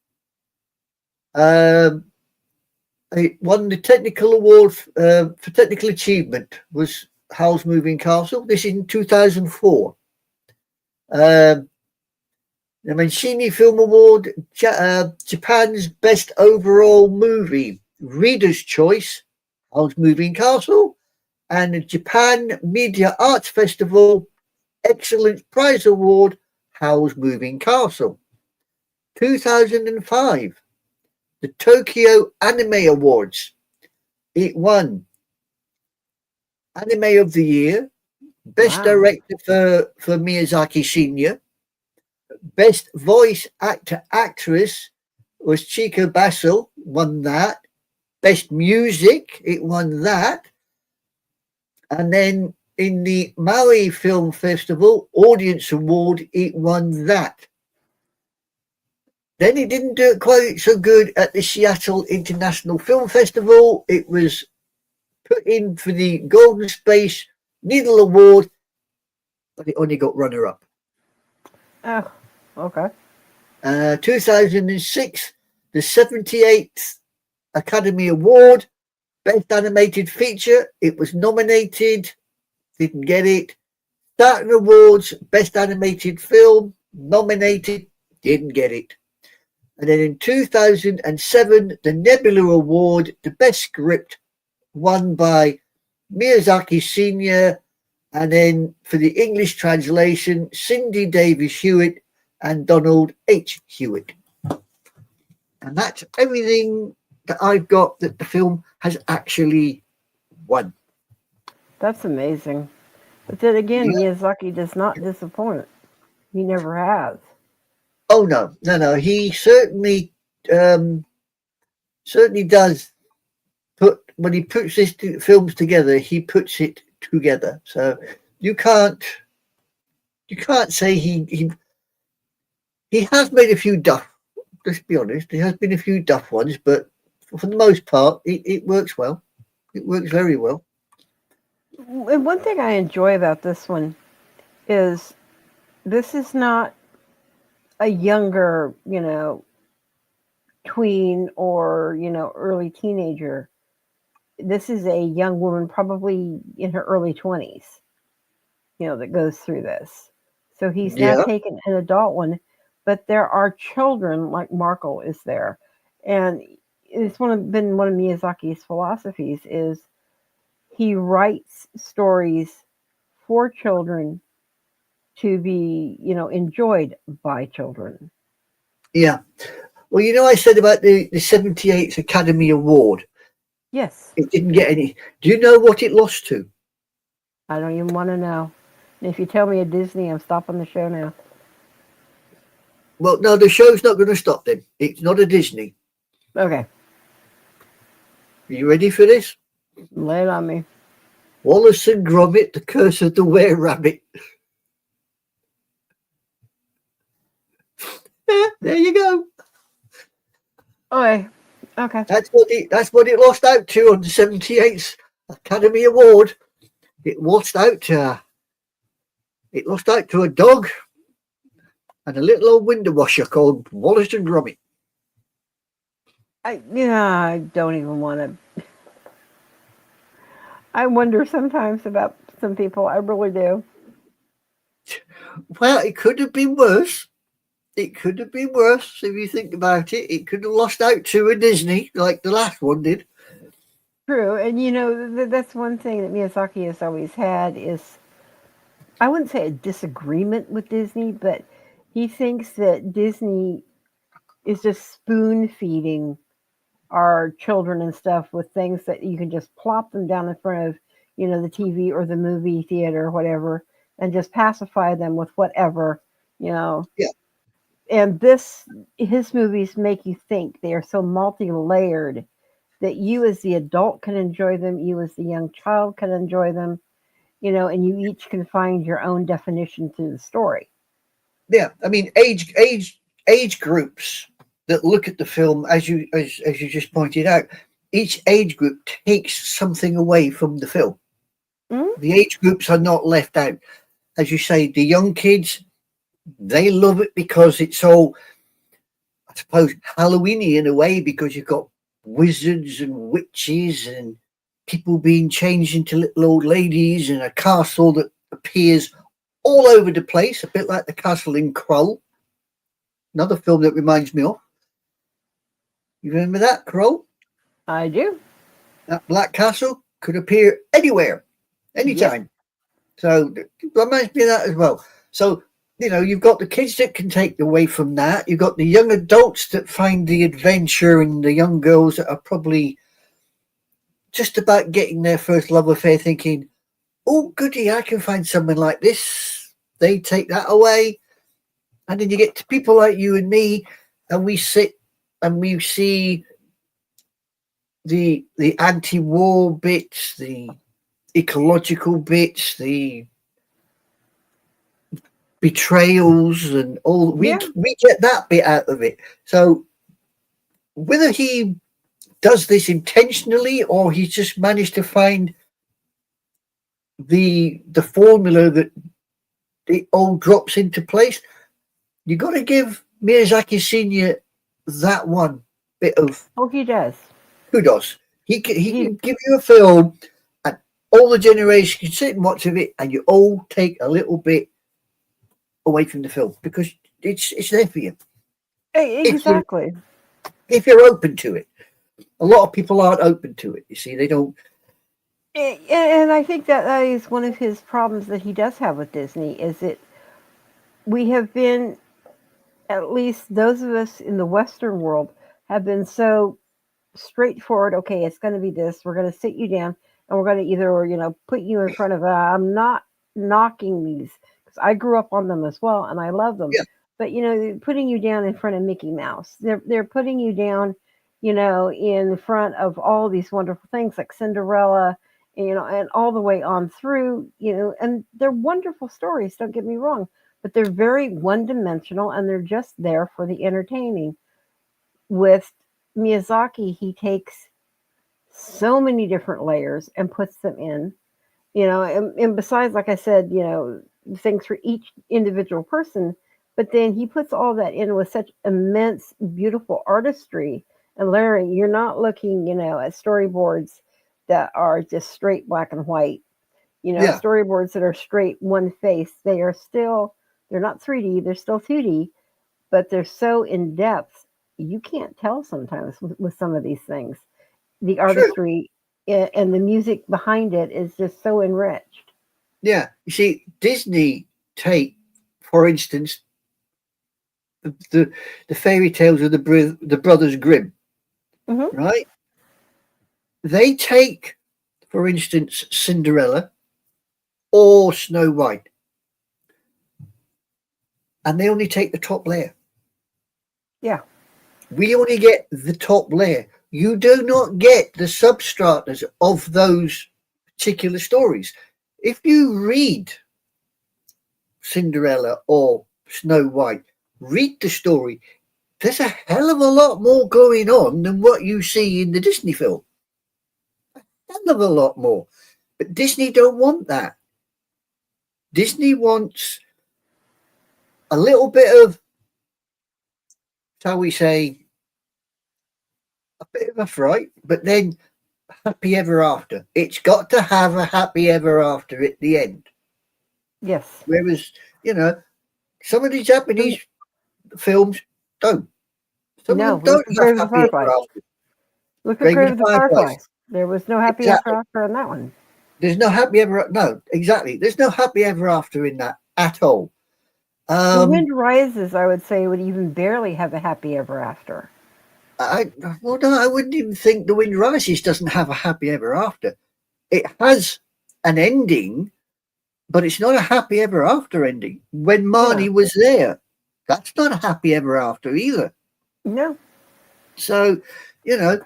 Um, it won the technical award for technical achievement was Howl's Moving Castle. This is in 2004. Um, the Mancini Film Award, Japan's Best Overall Movie, Reader's Choice, Howl's Moving Castle, and the Japan Media Arts Festival Excellence Prize Award, Howl's Moving Castle. 2005, the Tokyo Anime Awards. It won Anime of the Year, Best Wow. Director for Miyazaki Senior, Best Voice Actor Actress was Chico Basil, won that. Best Music, it won that. And then in the Maui Film Festival Audience Award, it won that. Then it didn't do it quite so good at the Seattle International Film Festival. It was put in for the Golden Space Needle Award, but it only got runner-up. Oh, okay. 2006, the 78th Academy Award, Best Animated Feature. It was nominated, didn't get it. Saturn Awards, Best Animated Film, nominated, didn't get it. And then in 2007, the Nebula Award, the Best Script, won by Miyazaki Sr., and then for the English translation, Cindy Davis Hewitt and Donald H. Hewitt. And that's everything that I've got that the film has actually won. That's amazing. But then again, Yeah. Miyazaki does not disappoint. He never has. Oh no. He um, certainly does put when he puts his films together. He puts it together. So you can't say he has made a few duff. Let's be honest. He has been a few duff ones, but for the most part, it works well. It works very well. And one thing I enjoy about this one is this is not a younger, tween or, early teenager. This is a young woman, probably in her early 20s, that goes through this. So he's now Yeah, taken an adult one, but there are children like Markle is there. And it's been one of Miyazaki's philosophies is he writes stories for children to be, enjoyed by children. yeah. Well, I said about the 78th Academy Award. Yes, It didn't get any. Do you know what it lost to? I don't even want to know. And if you tell me a Disney, I'm stopping the show now. Well, no, the show's not going to stop then. It's not a Disney. Okay, Are you ready for this? lay it on me. Wallace and Gromit, The Curse of the Were Rabbit. Yeah, there you go. Okay, okay. That's what it lost out to on the 78th Academy Award. It lost out to a dog and a little old window washer called Wallace and Gromit. I don't even want to. I wonder sometimes about some people. I really do. Well, it could have been worse. It could have been worse if you think about it. It could have lost out to a Disney like the last one did. True, and that's one thing that Miyazaki has always had is I wouldn't say a disagreement with Disney, but he thinks that Disney is just spoon feeding our children and stuff with things that you can just plop them down in front of, the TV or the movie theater or whatever, and just pacify them with whatever, you know. Yeah, And his movies make you think. They are so multi-layered that you as the adult can enjoy them, you as the young child can enjoy them, and you each can find your own definition to the story. yeah. I mean, age groups that look at the film, as you just pointed out, each age group takes something away from the film. Mm-hmm. The age groups are not left out. As you say, the young kids, they love it because it's all, I suppose, Halloweeny in a way, because you've got wizards and witches and people being changed into little old ladies and a castle that appears all over the place, a bit like the castle in Krull, another film that reminds me of. You remember that, Krull? I do. That Black Castle could appear anywhere, Yep. anytime. So it reminds me of that as well. So, you've got the kids that can take away from that. You've got the young adults that find the adventure, and the young girls that are probably just about getting their first love affair thinking, oh, goody, I can find someone like this. They take that away. And then you get to people like you and me, and we sit and we see the anti-war bits, the ecological bits, the betrayals, and all. We Yeah. get that bit out of it. So whether he does this intentionally or he's just managed to find the formula that it all drops into place, you got to give Miyazaki Senior that one bit of Oh, he does. kudos. He He can give you a film, and all the generation can sit and watch of it, and you all take a little bit away from the film because it's there for you if you exactly. if you're open to it. A lot of people aren't open to it. You see, they don't. And I think that is one of his problems that he does have with Disney is that we have been, at least those of us in the Western world, have been so straightforward. Okay, it's going to be this. We're going to sit you down, and we're going to either put you in front of. I'm not knocking these because I grew up on them as well, and I love them. Yeah, But putting you down in front of Mickey Mouse, they're putting you down, in front of all these wonderful things like Cinderella, and all the way on through, and they're wonderful stories. Don't get me wrong, but they're very one dimensional, and they're just there for the entertaining. With Miyazaki, he takes so many different layers and puts them in, and besides, like I said, things for each individual person, but then he puts all that in with such immense, beautiful artistry and layering. You're not looking, at storyboards that are just straight black and white, yeah, storyboards that are straight one face. They're not 3D, they're still 2D, but they're so in depth. You can't tell sometimes with some of these things. The true. artistry and the music behind it is just so enriched. Yeah, you see, Disney take, for instance, the fairy tales of the Brothers Grimm, Hmm. right? They take, for instance, Cinderella or Snow White, and they only take the top layer. Yeah. We only get the top layer. You do not get the substratas of those particular stories. If you read Cinderella or Snow White, read the story, there's a hell of a lot more going on than what you see in the Disney film. A hell of a lot more. But Disney don't want that. Disney wants a little bit of, shall we say, a bit of a fright, but then happy ever after. It's got to have a happy ever after at the end. Yes. Whereas, some of these Japanese films don't. Some of No. them Look don't at have Grave of the happy ever Fireflies. after. Look at Grave of Grave the of the Fireflies. Fireflies. There was no happy ever Exactly. after on that one. There's no happy ever. No, exactly. There's no happy ever after in that at all. The Um, Wind Rises, I would say, would even barely have a happy ever after. I well, no, I wouldn't even think The Wind Rises doesn't have a happy ever after. It has an ending, but it's not a happy ever after ending. When Yeah. Marnie was there, that's not a happy ever after either. No. So, you know,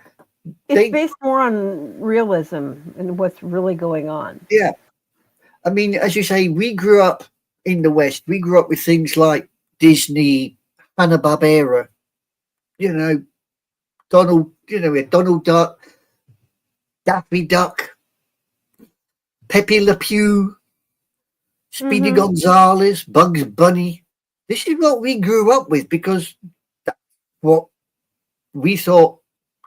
It's they, based more on realism and what's really going on. yeah. I mean, as you say, we grew up in the West. We grew up with things like Disney, Hanna Barbera, you know, Donald, we had Donald Duck, Daffy Duck, Pepe Le Pew, Speedy Mm-hmm. Gonzales, Bugs Bunny. This is what we grew up with because that's what we thought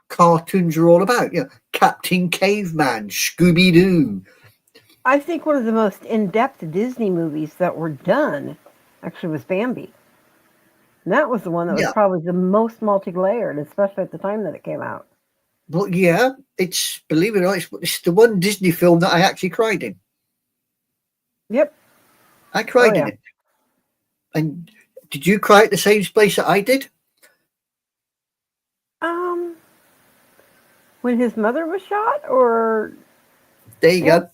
cartoons are all about. Captain Caveman, Scooby Doo. I think one of the most in-depth Disney movies that were done actually was Bambi. And that was the one that was Yeah, probably the most multi-layered, especially at the time that it came out. but yeah, it's, believe it or not, it's the one Disney film that I actually cried in. Yep. I Oh cried in yeah. it. And did you cry at the same place that I did? Um, when his mother was shot, or There you yeah, go.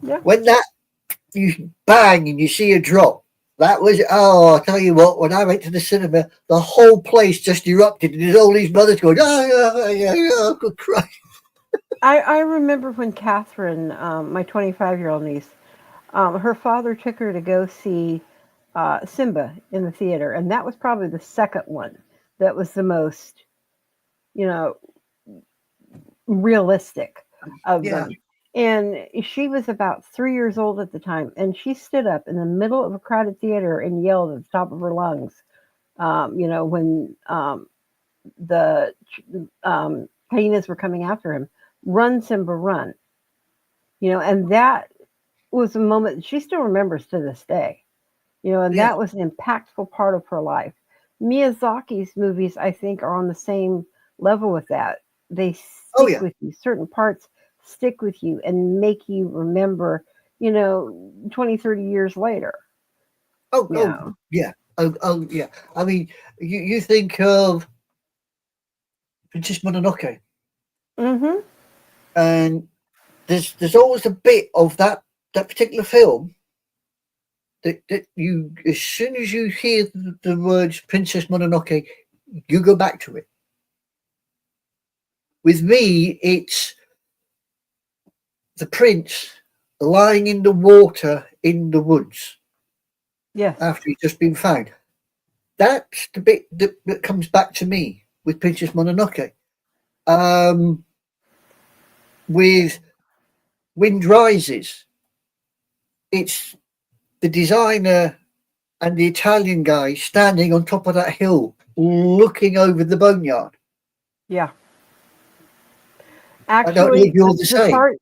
yeah. When that you bang and you see a drop, that was, oh, I'll tell you what, when I went to the cinema, the whole place just erupted and there's all these mothers going, oh, yeah, yeah, I could cry. I remember when Catherine, my 25-year-old niece, her father took her to go see Simba in the theater, and that was probably the second one that was the most, you know, realistic of Yeah, them. And she was about 3 years old at the time, and she stood up in the middle of a crowded theater and yelled at the top of her lungs. When the hyenas were coming after him, "Run, Simba, run!" And that was a moment she still remembers to this day. And yeah. that was an impactful part of her life. Miyazaki's movies, I think, are on the same level with that. They Oh, stick yeah. with you. Certain parts stick with you and make you remember, 20, 30 years later. Oh, Yeah. yeah. Oh, yeah. I mean, you think of Princess Mononoke, Mm-hmm. and there's always a bit of that particular film that you, as soon as you hear the words Princess Mononoke, you go back to it. With me, it's the prince lying in the water in the woods Yes. after he's just been found. That's the bit that comes back to me with Princess Mononoke. Um, with Wind Rises, it's the designer and the Italian guy standing on top of that hill looking over the boneyard. Yeah. I don't know if Actually, you're the, the the same. part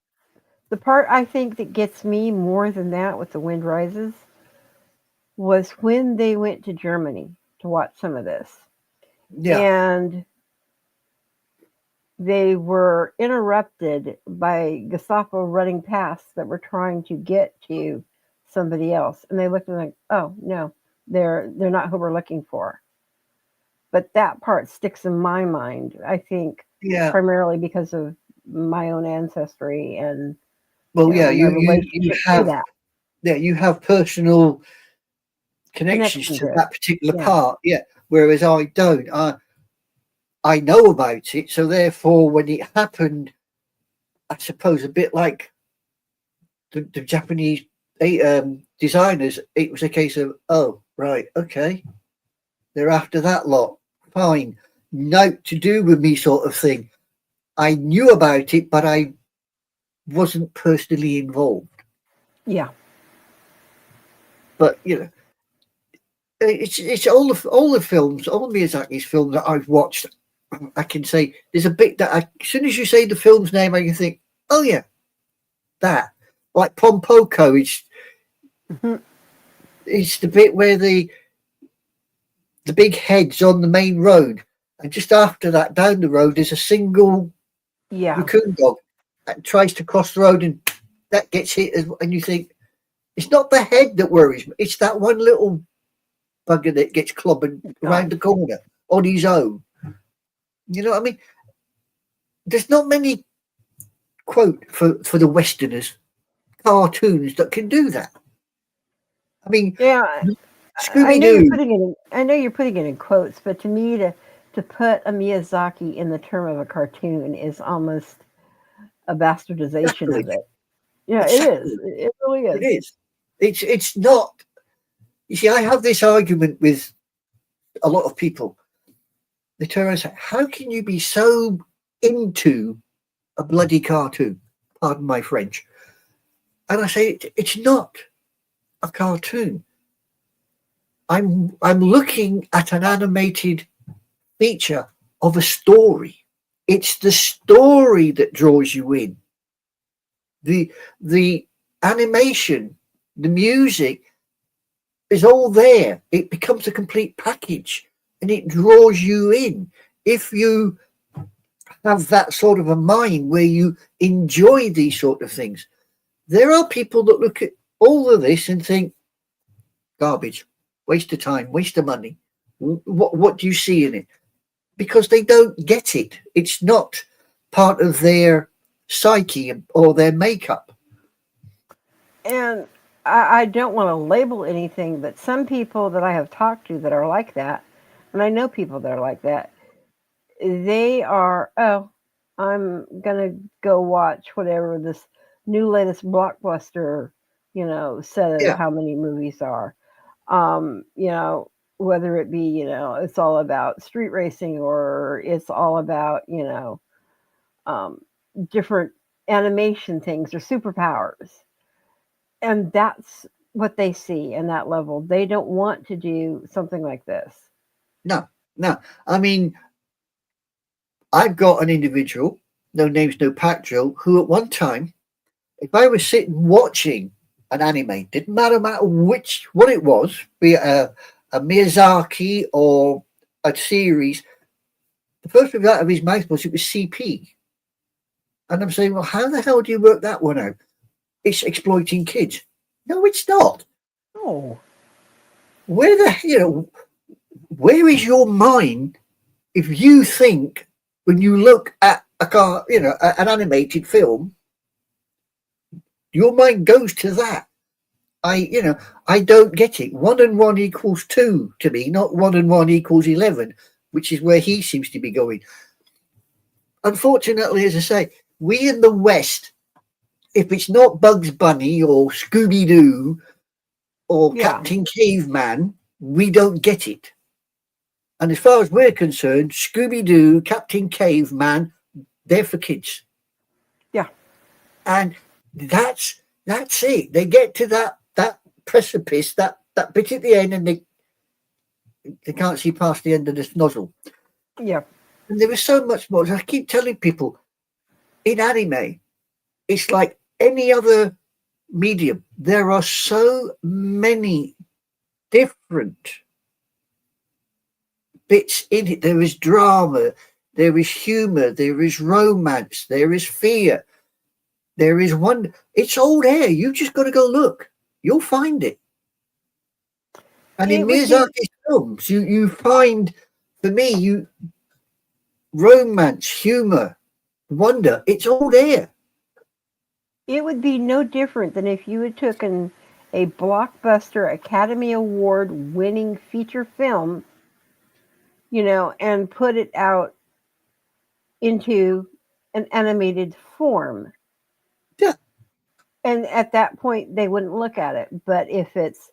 the part I think that gets me more than that with The Wind Rises was when they went to Germany to watch some of this. Yeah. And they were interrupted by Gestapo running past that were trying to get to somebody else. And they looked and like, oh no, they're not who we're looking for. But that part sticks in my mind, I think, Yeah. primarily because of my own ancestry and Well, yeah, my you relationship to have, that yeah, you have personal connections connection to to it. that particular Yeah. part. Yeah. Whereas I don't. I know about it, so therefore, when it happened, I suppose a bit like the Japanese designers, it was a case of, oh, right, okay, they're after that lot. Fine, no to do with me, sort of thing. I knew about it, but I wasn't personally involved. Yeah. But it's all the films, all Miyazaki's films that I've watched. I can say there's a bit that as soon as you say the film's name, I can think, oh yeah, that. Like Pompoko, Mhm. it's the bit where the big head's on the main road, and just after that, down the road, there's a single Yeah. raccoon dog that tries to cross the road, and that gets hit, and you think it's not the head that worries me; it's that one little. bugger that gets clobbered No. around the corner on his own. You know what I mean? There's not many, quote, for the Westerners, cartoons that can do that. I mean, Yeah, I Scooby know you're Doo. putting it in, I know you're putting it in quotes, but to me, to put a Miyazaki in the term of a cartoon is almost a bastardization of Sacrilege. it. Yeah, It's it is. sacrilege. It really It is. is. It's not. You see, I have this argument with a lot of people. They turn around and say, "How can you be so into a bloody cartoon?" Pardon my French. And I say, it's not a cartoon. I'm looking at an animated feature of a story. It's the story that draws you in. The animation, the music is all there. It becomes a complete package and it draws you in. If you have that sort of a mind where you enjoy these sort of things, there are people that look at all of this and think, garbage, waste of time, waste of money. What do you see in it? Because they don't get it. It's not part of their psyche or their makeup. And I don't want to label anything, but some people that I have talked to that are like that, and I know people that are like that, they are, oh, I'm going to go watch whatever this new latest blockbuster, set of Yeah, how many movies are. You know, whether it be, it's all about street racing or it's all about, um, different animation things or superpowers. And that's what they see in that level. They don't want to do something like this. no, no. I mean, I've got an individual, no names, no pack drill, who at one time, if I was sitting watching an anime, didn't matter which what it was, be it a Miyazaki or a series, the first thing out of his mouth was it was CP. And I'm saying, well, how the hell do you work that one out? It's exploiting kids. No, it's not. Oh, Where the where is your mind if you think when you look at an animated film, your mind goes to that. I don't get it. 1 and 1 equals 2 to me, not 1 and 1 equals 11, which is where he seems to be going. Unfortunately, as I say, we in the West, if it's not Bugs Bunny or Scooby Doo or yeah. Captain Caveman, we don't get it. And as far as we're concerned, Scooby Doo, Captain Caveman, they're for kids. Yeah. And that's it. They get to that precipice, that bit at the end, and they can't see past the end of this nozzle. Yeah. And there is so much more. I keep telling people in anime, it's like any other medium. There are so many different bits in it. There is drama, there is humor, there is romance, there is fear, there is one. It's all there. You just got to go look. You'll find it. And in It would be Miyazaki's films, you find, for me, you romance, humor, wonder. It's all there. it would be no different than if you had taken a blockbuster Academy Award winning feature film, and put it out into an animated form. Yeah, And at that point they wouldn't look at it. But if it's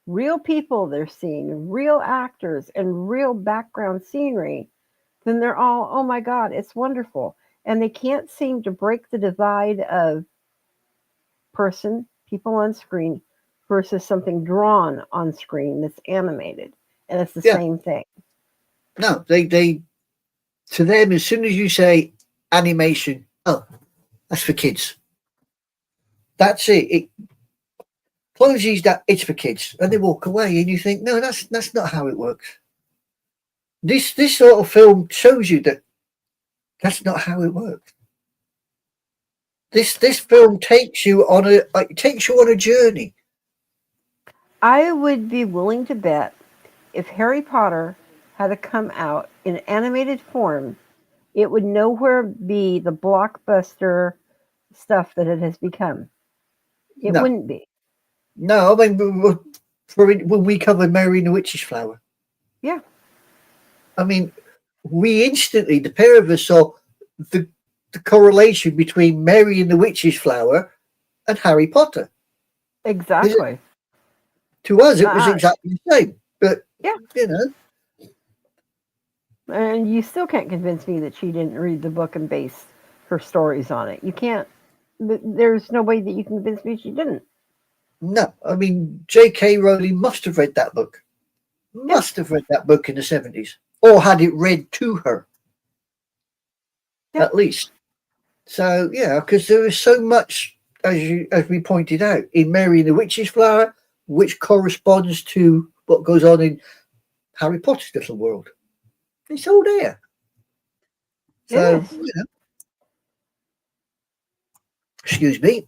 real people they're seeing, real actors and real background scenery, then they're all, oh my God, it's wonderful. And they can't seem to break the divide of people on screen versus something drawn on screen that's animated. And it's the yeah. same thing. No, they to them, as soon as you say animation, oh, that's for kids. That's it. It closes that. It's for kids, and they walk away, and you think, no, that's not how it works. This sort of film shows you that that's not how it works. This film takes you on a journey. I would be willing to bet if Harry Potter had to come out in animated form, it would nowhere be the blockbuster stuff that it has become. It No, wouldn't be. no. I mean, when we covered Mary and the Witch's Flower, Yeah, I mean, we instantly, the pair of us, saw the the correlation between Mary and the Witch's Flower and Harry Potter. exactly. To us, it was Uh, exactly the same. But yeah, you know, and you still can't convince me that she didn't read the book and base her stories on it. You can't. There's no way that you can convince me she didn't. no. I mean, J.K. Rowling must have read that book. Yeah, Must have read that book in the 70s, or had it read to her yeah, at least. So yeah, because there is so much, as we pointed out, in Mary and the Witch's Flower, which corresponds to what goes on in Harry Potter's little world. It's all there. it So is. excuse me.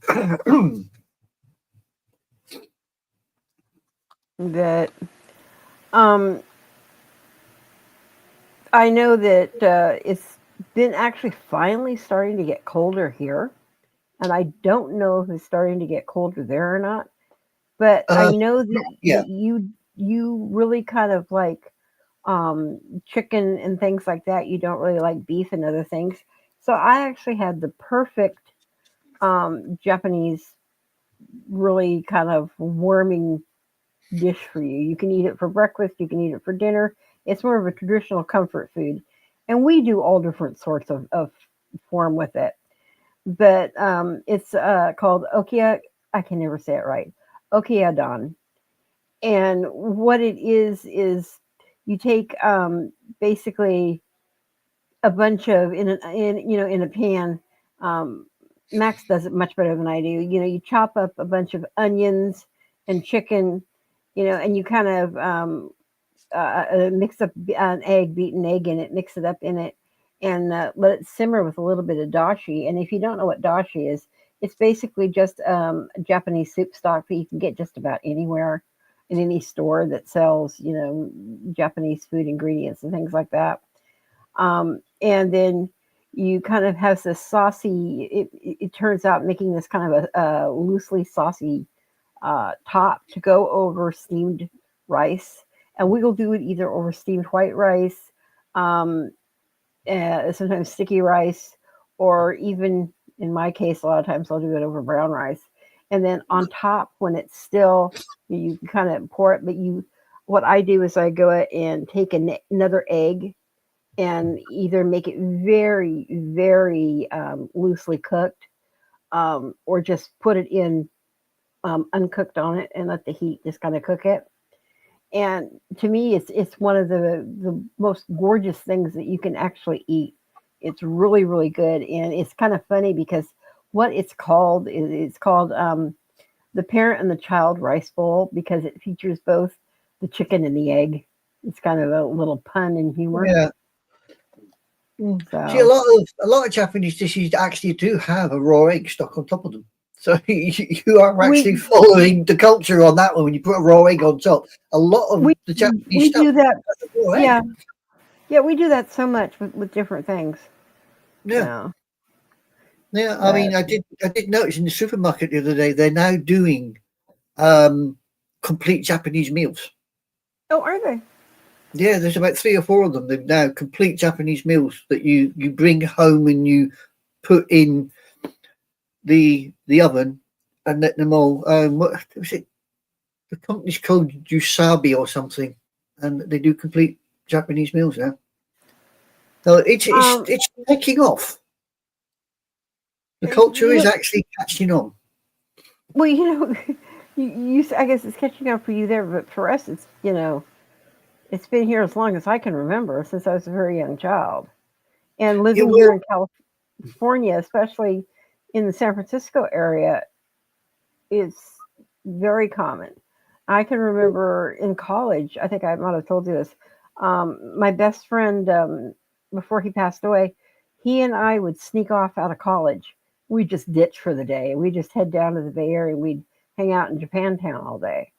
That um, I know that it's been actually finally starting to get colder here, and I don't know if it's starting to get colder there or not. But I know Not that yet. you really kind of like chicken and things like that. You don't really like beef and other things. So I actually had the perfect Japanese, really kind of warming dish for you. You can eat it for breakfast. You can eat it for dinner. It's more of a traditional comfort food, and we do all different sorts of form with it. But it's called okia. I can never say it right. Okiadon, and what it is you take basically a bunch of in a pan. Um, Max does it much better than I do. You chop up a bunch of onions and chicken, and you kind of mix up an egg, beat an egg in it, mix it up in it, and let it simmer with a little bit of dashi. And if you don't know what dashi is, it's basically just Japanese soup stock that you can get just about anywhere in any store that sells, Japanese food ingredients and things like that. And then you kind of have this saucy. It turns out making this kind of a loosely saucy top to go over steamed rice, and we will do it either over steamed white rice, um, sometimes sticky rice, or even in my case, a lot of times I'll do it over brown rice. And then on top, when it's still, you can kind of pour it. But what I do is I go and take another egg and either make it very, very loosely cooked, or just put it in uncooked on it and let the heat just kind of cook it. And to me, it's one of the most gorgeous things that you can actually eat. It's really really good, and it's kind of funny because what it's called is it's called the parent and the child rice bowl because it features both the chicken and the egg. It's kind of a little pun and humor. Yeah. See, So a lot of Japanese dishes actually do have a raw egg stuck on top of them. So you are actually we following the culture on that one when you put a raw egg on top. A lot of we the Japanese we stuff do that. has a raw egg. Yeah, yeah, we do that so much with different things. Yeah, So, yeah. I but mean, I did notice in the supermarket the other day they're now doing um, complete Japanese meals. oh, are they? Yeah, there's about three or four of them. They're now complete Japanese meals that you bring home and you put in the oven and let them all. What was it? The company's called Usabi or something, and they do complete Japanese meals now. So Um, it's taking off. The culture you is know, actually catching on. well, I guess it's catching up for you there, but for us, it's been here as long as I can remember, since I was a very young child, and Yeah, living here well, in California, especially in the San Francisco area, it's very common. I can remember in college, I think I might have told you this. My best friend, before he passed away, he and I would sneak off out of college. We just ditch for the day. We just head down to the Bay Area. We'd hang out in Japantown all day,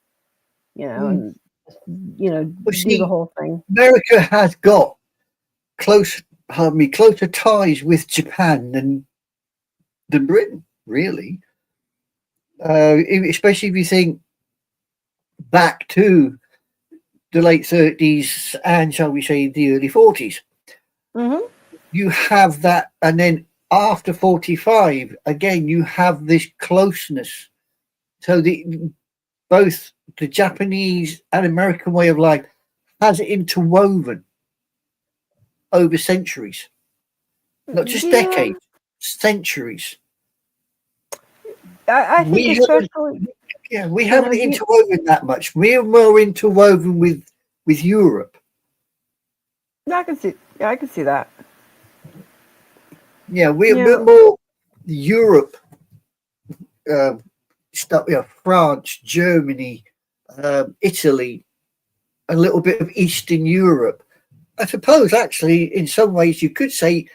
mm, and Well, do the see, whole thing. America has got closer ties with Japan than Britain, really. Especially if you think back to the late 30s and, shall we say, the early 40s. Hmm. You have that, and then after 45, again, you have this closeness. So both the Japanese and American way of life has interwoven over centuries, not just Yeah, decades, centuries. I think We haven't, especially, yeah, we you know, haven't you, interwoven that much. We're more interwoven with Europe. I can see, yeah, I can see that. Yeah, You we're know, more Europe stuff. Yeah, France, Germany, Italy, a little bit of Eastern Europe. I suppose, actually, in some ways, you could say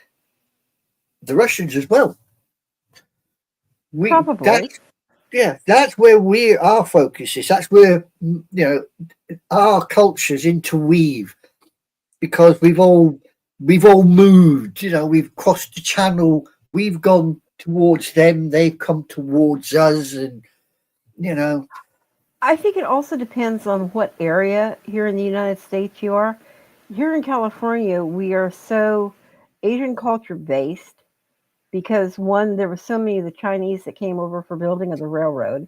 the Russians as well. We that probably. Yeah, that's where our focus is. That's where our cultures interweave because we've all moved. We've crossed the channel. We've gone towards them. They've come towards us, and you know, I think it also depends on what area here in the United States you are. Here in California, we are so Asian culture based because one, there were so many of the Chinese that came over for building of the railroad,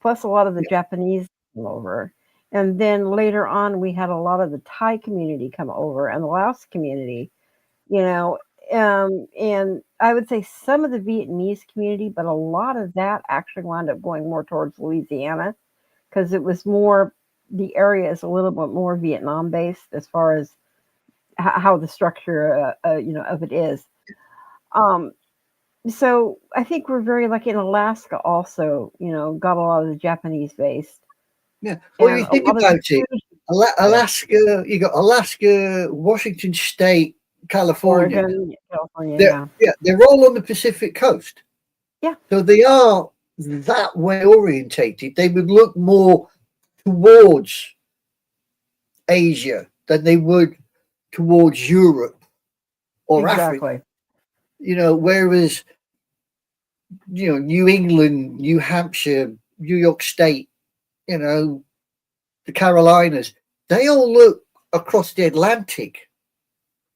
plus a lot of the Japanese came over. And then later on, we had a lot of the Thai community come over and the Laos community, you know. And I would say some of the Vietnamese community, but a lot of that actually wound up going more towards Louisiana because it was more, the area is a little bit more Vietnam based as far as how the structure, of it is. Um, so I think we're very lucky in Alaska also, got a lot of the Japanese based yeah. Well, and you a think lot of the about it. food there. Alaska, you got Alaska, Washington State, California. Oregon, California, They're yeah. Yeah, they're all on the Pacific coast, Yeah, so they are that way orientated. They would look more towards Asia than they would towards Europe or Africa. exactly. Whereas New England, New Hampshire, New York State, you know, the Carolinas, they all look across the Atlantic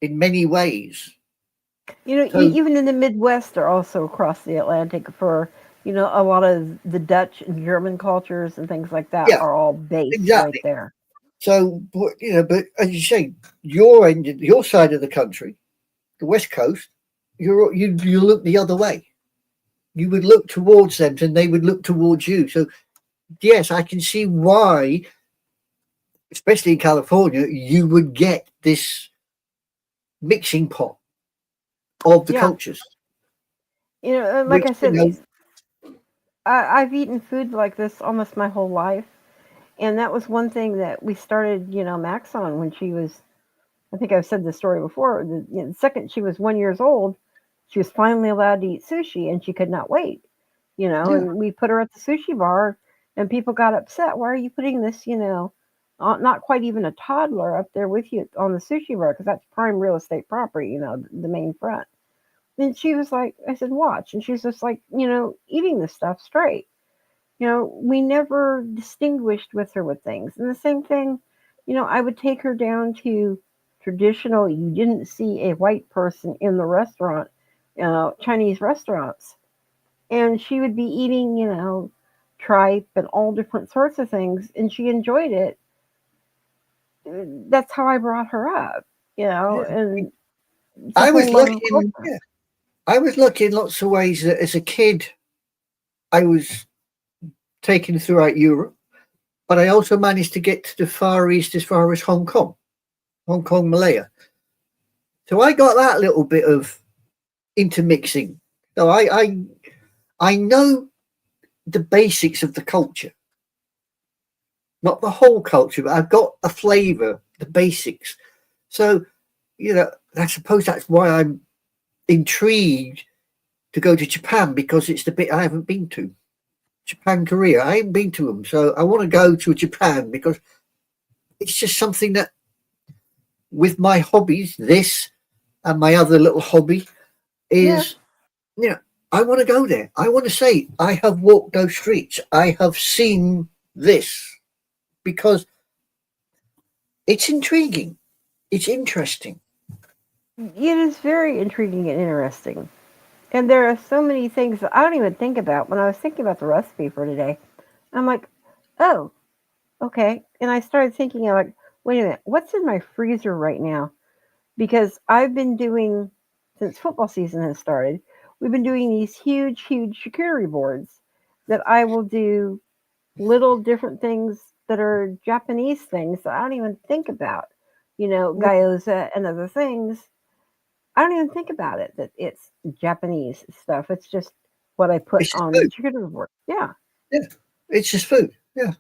in many ways. So Even in the Midwest, they're also across the Atlantic for, a lot of the Dutch and German cultures and things like that yeah, are all based right exactly. there. So, but as you say, your side of the country, the West Coast, you look the other way. You would look towards them, and they would look towards you. So, yes, I can see why, especially in California, you would get this mixing pot of the Yeah. cultures, And like which I said, I've eaten food like this almost my whole life. And that was one thing that we started, Max on when she was, I think I've said this story before. The second she was 1 years old, she was finally allowed to eat sushi and she could not wait, yeah, and we put her at the sushi bar and people got upset. Why are you putting this, not quite even a toddler up there with you on the sushi bar? Because that's prime real estate property, the main front. And she was like, I said, watch. And she's just like, eating this stuff straight. We never distinguished with her with things. And the same thing, I would take her down to traditional, you didn't see a white person in the restaurant, Chinese restaurants. And she would be eating, tripe and all different sorts of things. And she enjoyed it. That's how I brought her up, yeah. and it's a I was whole lucky other in culture. yeah, I was lucky in lots of ways. That as a kid, I was taken throughout Europe, but I also managed to get to the Far East as far as Hong Kong, Malaya. So I got that little bit of intermixing. So I know the basics of the culture, not the whole culture, but I've got a flavour, the basics. So I suppose that's why I'm intrigued to go to Japan because it's the bit I haven't been to. Japan, Korea, I haven't been to them, so I want to go to Japan because it's just something that, with my hobbies, this and my other little hobby, Yeah. is, you know, I want to go there. I want to say, I have walked those streets. I have seen this, because it's intriguing. It's interesting. It is very intriguing and interesting. And there are so many things that I don't even think about. When I was thinking about the recipe for today, I'm like, oh, okay. And I started thinking, I'm like, wait a minute, what's in my freezer right now? Because I've been doing, since football season has started, we've been doing these huge, huge charcuterie boards that I will do little different things that are Japanese things that I don't even think about. You know, gyoza and other things. I don't even think about it that it's Japanese stuff. It's just what I put It's just on the food. charcuterie board. Yeah. Yeah. It's just food. Yeah.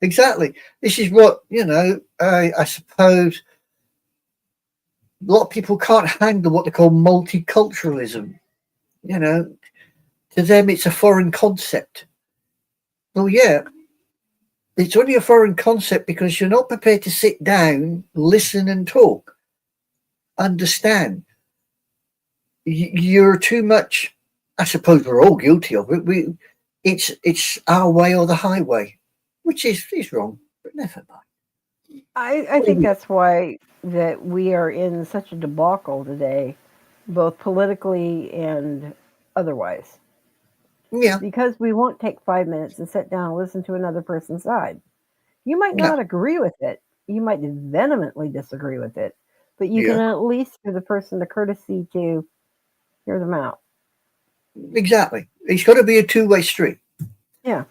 Exactly. This is what, I suppose a lot of people can't handle what they call multiculturalism. You know, to them, it's a foreign concept. Well, yeah, it's only a foreign concept because you're not prepared to sit down, listen, and talk, understand. You're too much. I suppose we're all guilty of it. It's our way or the highway, which is wrong, but never mind. I think that's why that we are in such a debacle today, both politically and otherwise. Yeah, Because we won't take 5 minutes and sit down and listen to another person's side. You might yeah, not agree with it. You might vehemently disagree with it, but you can yeah, at least give the person the courtesy to hear them out. exactly. It's got to be a two-way street. Yeah.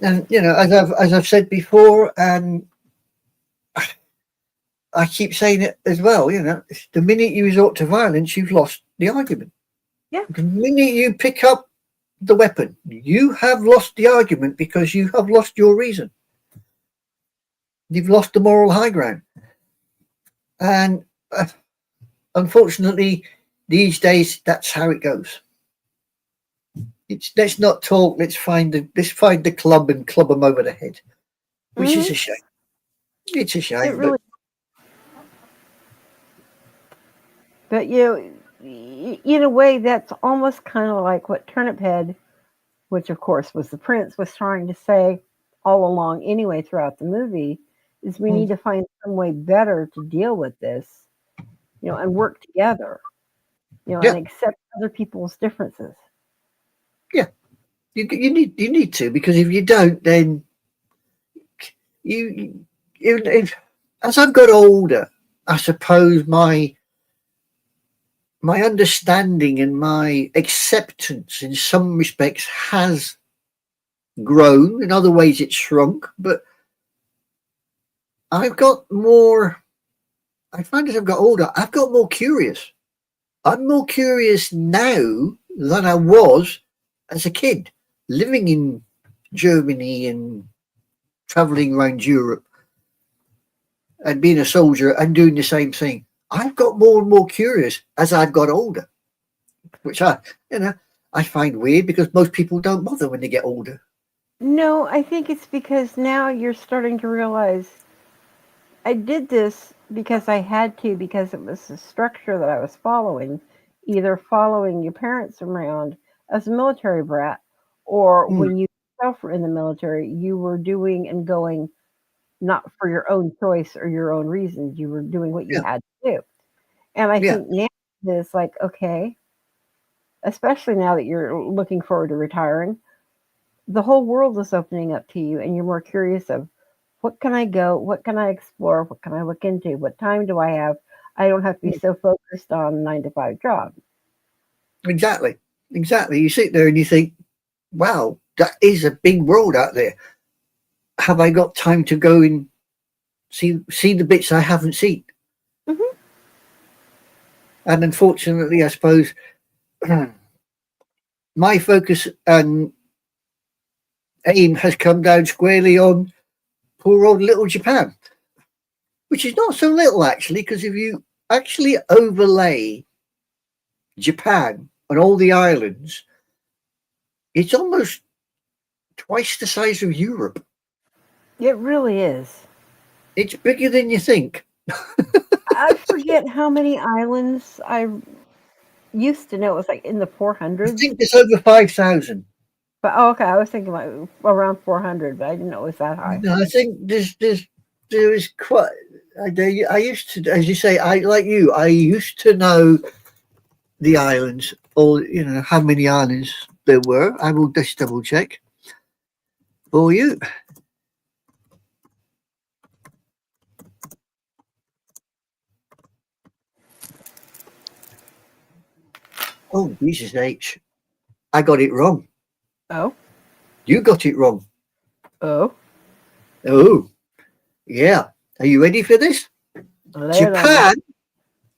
And as I've said before, and I keep saying it as well. The minute you resort to violence, you've lost the argument. Yeah. The minute you pick up the weapon, you have lost the argument because you have lost your reason. You've lost the moral high ground. And unfortunately, these days, that's how it goes. Let's not talk. Let's find the club and club them over the head, which is Hmm. a shame. It's a It shame, but really, but you know, in a way, that's almost kind of like what Turnip Head, which of course was the prince, was trying to say all along anyway throughout the movie, is we need to find some way better to deal with this, and work together, and yeah, accept other people's differences. yeah. You need to, because if you don't, then you as I've got older, I suppose my understanding and my acceptance in some respects has grown. In other ways, it's shrunk. But I've got more. I find as I've got older, I've got more curious. I'm more curious now than I was as a kid, living in Germany and traveling around Europe and being a soldier and doing the same thing. I've got more and more curious as I've got older, which I find weird because most people don't bother when they get older. No, I think it's because now you're starting to realize I did this because I had to, because it was the structure that I was following, either following your parents around as a military brat, or Mm, when you yourself were in the military, you were doing and going not for your own choice or your own reasons. You were doing what you yeah, had to do. And I yeah, think now it's like, okay, especially now that you're looking forward to retiring, the whole world is opening up to you and you're more curious of what can I go, what can I explore, what can I look into, what time do I have? I don't have to be mm, so focused on a 9 to 5 job. exactly, exactly. You sit there and you think, wow, that is a big world out there. Have I got time to go and see the bits I haven't seen? Hmm. And unfortunately, I suppose my focus and aim has come down squarely on poor old little Japan, which is not so little actually, because if you actually overlay Japan and all the islands, it's almost twice the size of Europe. It really is. It's bigger than you think. I forget how many islands I used to know. It was like in the I 400s. think it's over 5,000. But oh, okay, I was thinking like around 400, but I didn't know it was that high. No, I think there is quite. I used to, as you say, I like you. I used to know the islands, or how many islands there were. I will just double check for you. Oh, Jesus H! I got it wrong. Oh, You got it wrong. oh, Oh, yeah. Are you ready for this? lay it on me. Japan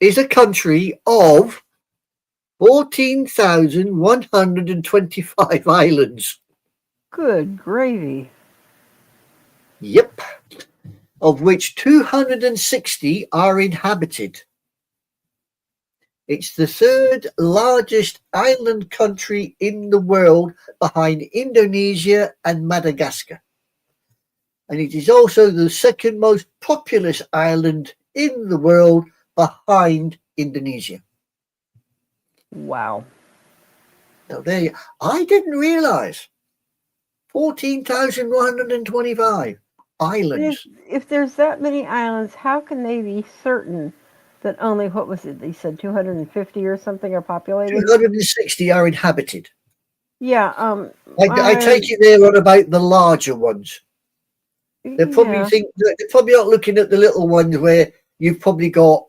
is a country of 14,125 islands. Good gravy. Yep. Of which 260 are inhabited. It's the third largest island country in the world behind Indonesia and Madagascar. And it is also the second most populous island in the world behind Indonesia. Wow. So there you I didn't realise 14,125 And if, islands. if there's that many islands, how can they be certain that only, what was it, they said 250 or something are populated? 260 are inhabited. Yeah, I take it they're on about the larger ones. They probably yeah, they're probably not looking at the little ones where you've probably got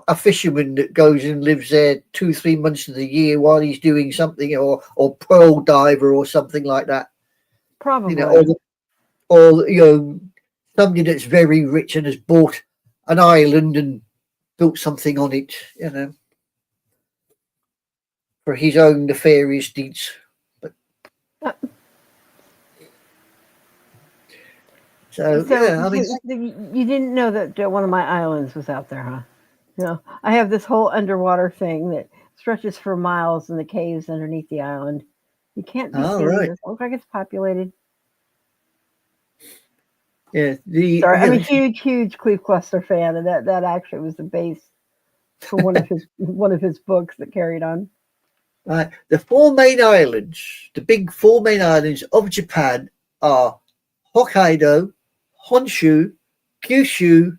a fisherman that goes and lives there 2-3 months of the year while he's doing something, or pearl diver or something like that. probably. Or somebody that's very rich and has bought an island and built something on it, for his own nefarious deeds. But Uh, so So yeah, I mean, you didn't know that one of my islands was out there, huh? I have this whole underwater thing that stretches for miles in the caves underneath the island. You can't be all seen. It right, doesn't look like it's populated. yeah, Sorry, I'm a huge, huge Cleve Cluster fan, and that actually was the base for one of his books that carried on. the four main islands, the big four main islands of Japan are Hokkaido, Honshu, Kyushu,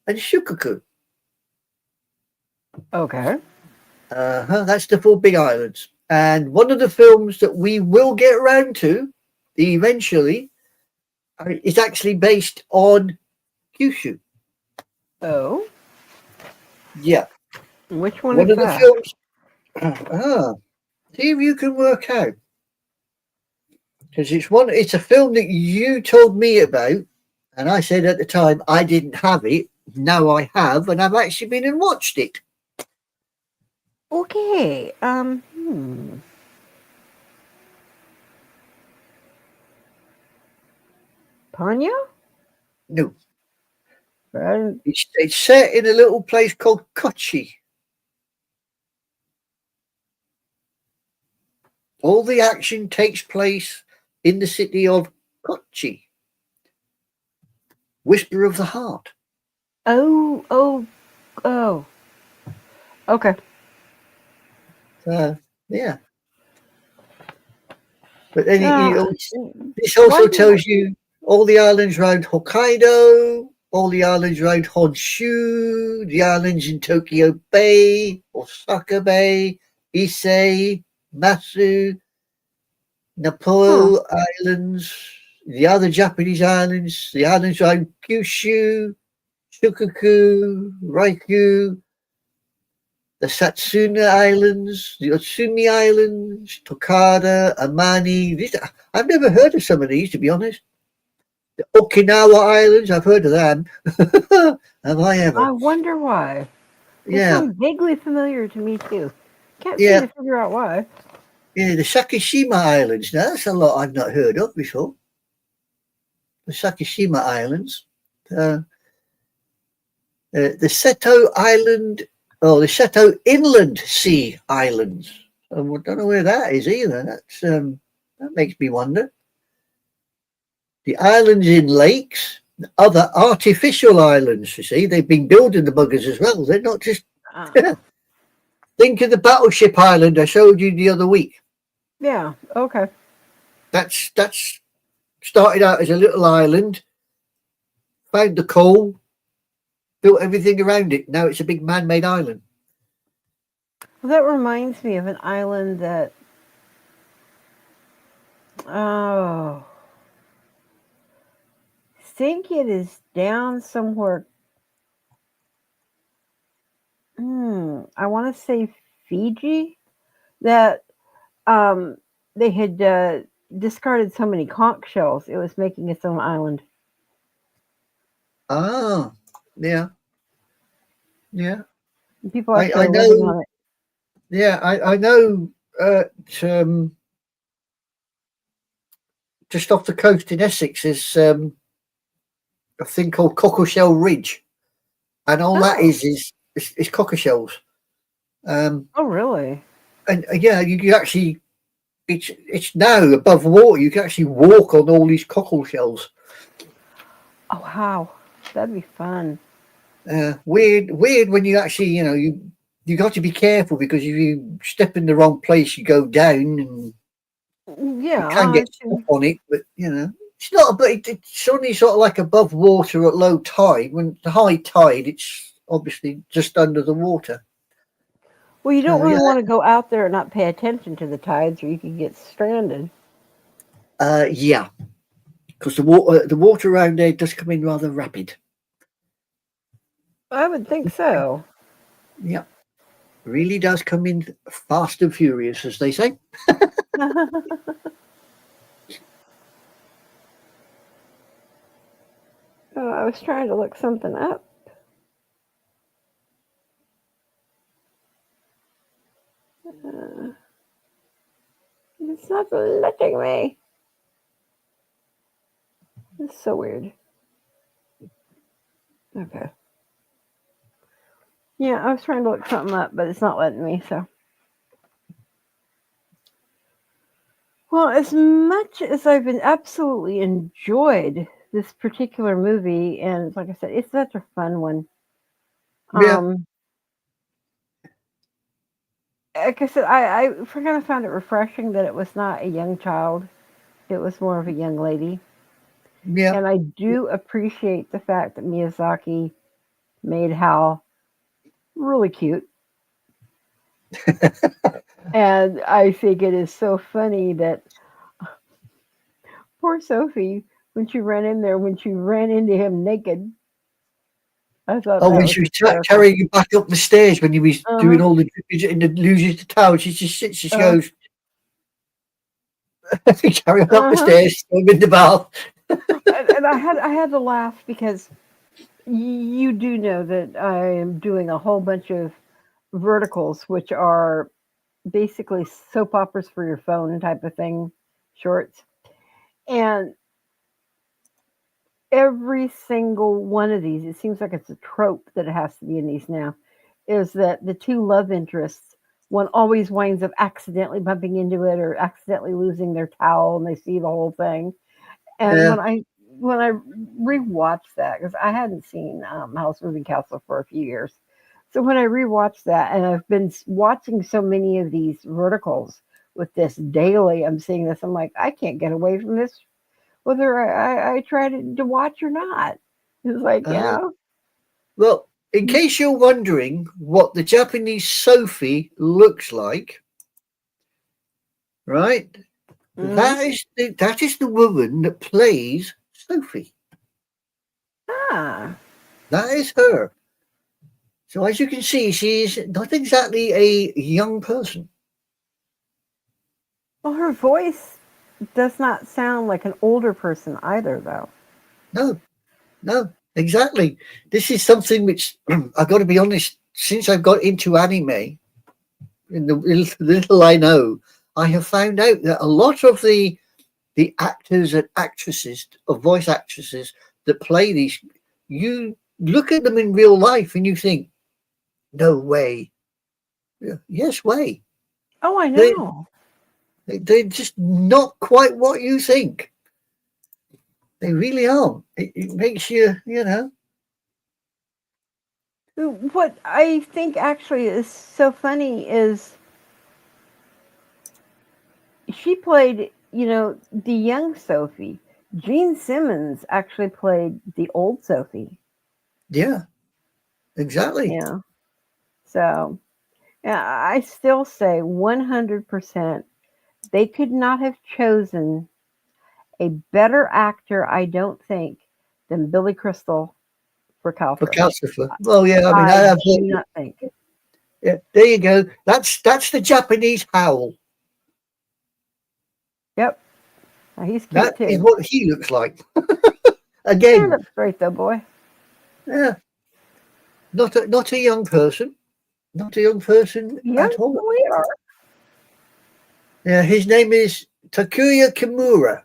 and Shikoku. Okay. That's the four big islands. And one of the films that we will get around to eventually is actually based on Kyushu. Oh, Yeah, which one one is of the that? films. See if you can work out, because it's a film that you told me about, and I said at the time I didn't have it. Now I have, and I've actually been and watched it. Okay. Panya? No, Right. it's set in a little place called Kochi. All the action takes place in the city of Kochi. Whisper of the Heart. Oh, oh, oh. Okay. Yeah, but then Uh, this why also do you? tells you all the islands around Hokkaido, all the islands around Honshu, the islands in Tokyo Bay, Osaka Bay, Ise, Masu, Huh. Napao Islands, the other Japanese islands, the islands around Kyushu, Shikoku, Ryukyu, the Satsuna Islands, the Otsumi Islands, Tokada, Amani. I've never heard of some of these, to be honest. The Okinawa Islands, I've heard of them. Have I ever? I wonder why. They Yeah, sound vaguely familiar to me too. Can't seem yeah, to figure out why. yeah. The Sakishima Islands. Now, that's a lot I've not heard of before. The Sakishima Islands. Uh, the Seto Island, the Seto Inland Sea Islands. I don't know where that is either. That makes me wonder. The islands in lakes, other artificial islands. You see, they've been building the buggers as well. They're not just. Uh, Think of the battleship island I showed you the other week. yeah. Okay. That's started out as a little island, found the coal, built everything around it. Now it's a big man-made island. Well, that reminds me of an island that. Oh, think it is down somewhere. I want to say Fiji. That um, they had discarded so many conch shells, it was making its own island. Ah, yeah, yeah. And people I actually are living know. on it. Yeah, I know. Um, just off the coast in Essex is a thing called Cockle Shell Ridge, and all that Oh, is cockle shells. Um, oh, really? and yeah, you actually it's now above water. You can actually walk on all these cockle shells. Oh, wow, that'd be fun. Weird when you actually you got to be careful because if you step in the wrong place, you go down and you can Yeah, get stuck on it. But it's not. But it's only sort of like above water at low tide. When the high tide, it's obviously just under the water. well, you don't So really yeah, want to go out there and not pay attention to the tides, or you could get stranded. yeah, because the water around there does come in rather rapid. I would think so. Yeah, really does come in fast and furious, as they say. I was trying to look something up. Uh, it's not letting me. It's so weird. Okay. Yeah, I was trying to look something up, but it's not letting me. So, well, as much as I've been absolutely enjoyed this particular movie, and like I said, it's such a fun one. Yeah, Um, like I said, I kind of found it refreshing that it was not a young child; it was more of a young lady. yeah. And I do appreciate the fact that Miyazaki made Hal really cute. And I think it is so funny that poor Sophie, when she ran in there, when she ran into him naked, I thought Oh, that when was she was hysterical. carrying you back up the stairs when he was Uh doing huh. all the drippings and loses the towel, she just sits, she Uh goes, carry on up the huh. stairs, I'm in the bath. And I had to laugh because you do know that I am doing a whole bunch of verticals, which are basically soap operas for your phone type of thing, shorts. And every single one of these, it seems like it's a trope that it has to be in these now, is that the two love interests, one always winds up accidentally bumping into it or accidentally losing their towel and they see the whole thing. And Yeah. when I rewatched that, because I hadn't seen House Moving Castle for a few years, so when I rewatched that, and I've been watching so many of these verticals with this daily, I'm seeing this. I'm like, I can't get away from this, whether I try to watch or not. It's like, Uh, yeah, well, in case you're wondering what the Japanese Sophie looks like, right? mm-hmm. That is the woman that plays Sophie. Ah, That is her. So as you can see, she is not exactly a young person. well, her voice does not sound like an older person either, though. No, no, exactly. This is something which I've got to be honest. Since I've got into anime, in the little I know, I have found out that a lot of the actors and actresses, or voice actresses that play these, you look at them in real life and you think, no way. Yeah, yes, way. Oh, I They know. they're just not quite what you think. They really aren't. It makes you, you know. What I think actually is so funny is she played, the young Sophie. Gene Simmons actually played the old Sophie. Yeah, exactly. Yeah. So, yeah, I still say 100% they could not have chosen a better actor, I don't think, than Billy Crystal for For Calcifer. calcifer. Well, yeah, I mean, I I have. do not think. Yeah, there you go. That's the Japanese howl. Yep. He's That cute is too. what he looks like. Stand Again, up straight though, boy. yeah, not a young person, not a young person Young at all. we are. Yeah, his name is Takuya Kimura.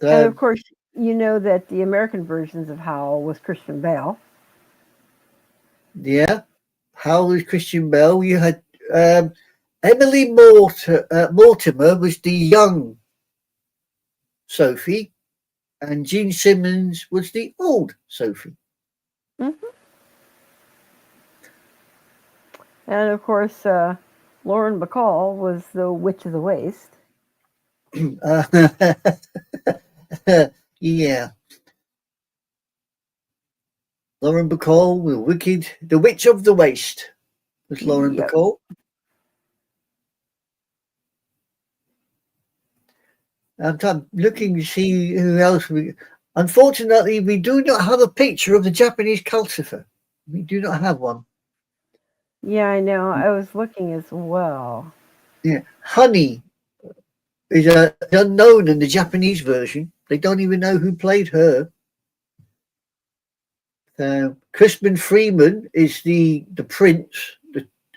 And of Um, course, you know that the American versions of Howl was Christian Bale. yeah, Howl was Christian Bell. You had Emily Mortimer was the young Sophie, and Gene Simmons was the old Sophie. Hmm. And of course, Lauren Bacall was the Witch of the Waste. Uh, yeah, Lauren Bacall, the Witch of the Waste was Lauren Yep. Bacall. I'm looking to see who else we. Unfortunately, we do not have a picture of the Japanese calcifer. We do not have one. Yeah, I know. I was looking as well. Yeah, Honey is unknown in the Japanese version. They don't even know who played her. Crispin Freeman is the prince,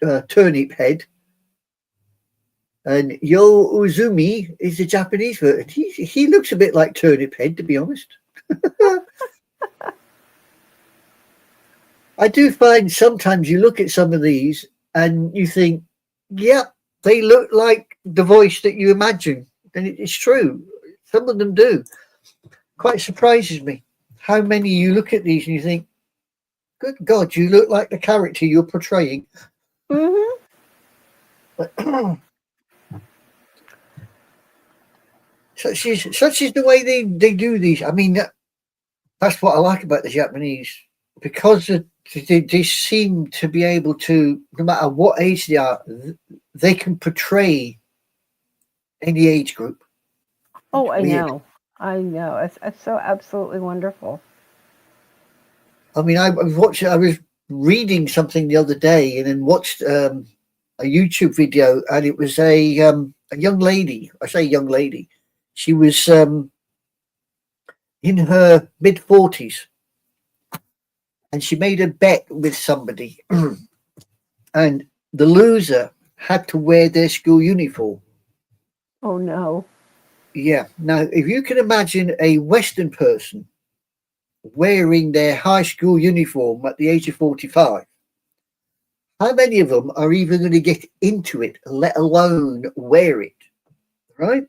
the turnip head, and Yo Uzumi is the Japanese version. He looks a bit like turnip head, to be honest. I do find sometimes you look at some of these and you think, yeah, they look like the voice that you imagine, and it's true. Some of them do. Quite surprises me how many you look at these and you think, good God, you look like the character you're portraying. Hmm. But such is the way they do these. I mean, that's what I like about the Japanese because they seem to be able to, no matter what age they are, they can portray any age group. Oh, It's I weird. know. I know. It's so absolutely wonderful. I mean, I was reading something the other day and then watched a YouTube video, and it was a young lady. I say young lady. She was in her mid 40s, and she made a bet with somebody, and the loser had to wear their school uniform. Oh no. Yeah. Now, if you can imagine a Western person wearing their high school uniform at the age of 45, how many of them are even going to get into it, let alone wear it? Right?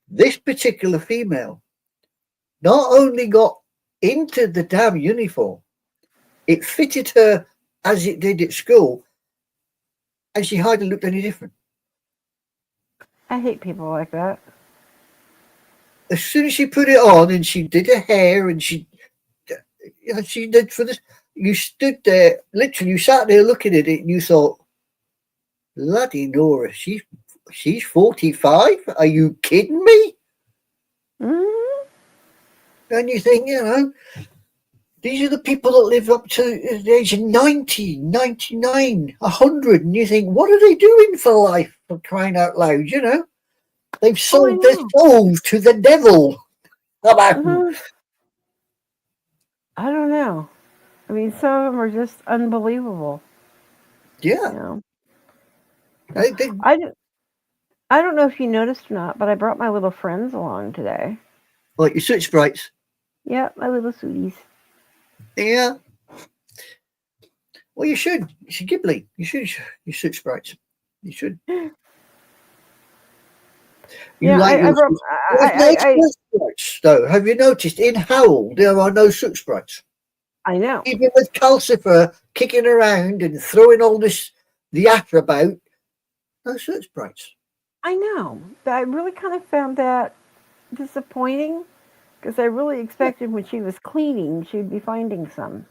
This particular female not only got into the damn uniform, it fitted her as it did at school, and she hardly looked any different. I hate people like that. As soon as she put it on and she did her hair and she did for this, you stood there, literally, you sat there looking at it and you thought, bloody Nora, she's 45? Are you kidding me? Hmm. And you think, these are the people that live up to the age of 90, 99, 100. And you think, what are they doing for life, for crying out loud? They've Oh, I sold their know. souls to the devil. How about them? Hmm. I don't know. I mean, some of them are just unbelievable. You Yeah. know. So They, I do, I don't know if you noticed or not, but I brought my little friends along today. like your switch sprites. Yeah, my little sweeties. Yeah. Well, you should. You should Ghibli. You should. You switch sprites. You should. You Yeah, like your there's no such sprites, though. Have you noticed in Howl there are no such sprites? I know. Even with Calcifer kicking around and throwing all this the app about, no such sprites. I know. I really kind of found that disappointing because I really expected when she was cleaning, she'd be finding some.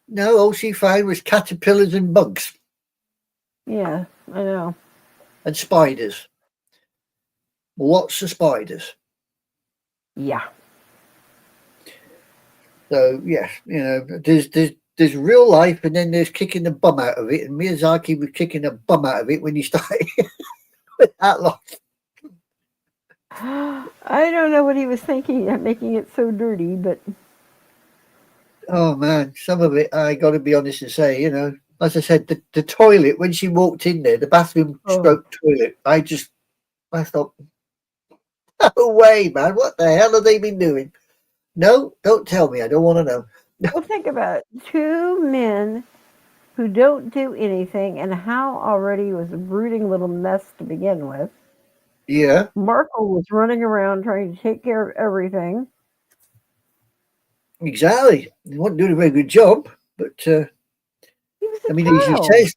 No, all she found was caterpillars and bugs Yeah, I know. and spiders. Lots of spiders. Yeah. So yes, there's real life, and then there's kicking the bum out of it. And Miyazaki was kicking the bum out of it when he started with that lot. I don't know what he was thinking at making it so dirty, but Oh man, some of it I got to be honest and say, as I said, the toilet when she walked in there, the bathroom oh, stroke toilet. I thought, no way, man, what the hell have they been doing? No, don't tell me. I don't want to know. well, think about it. Two men who don't do anything, and how already was a brooding little mess to begin with. Yeah, Markle was running around trying to take care of everything. exactly. He wasn't doing a very good job, but He was I a mean, as he child. says,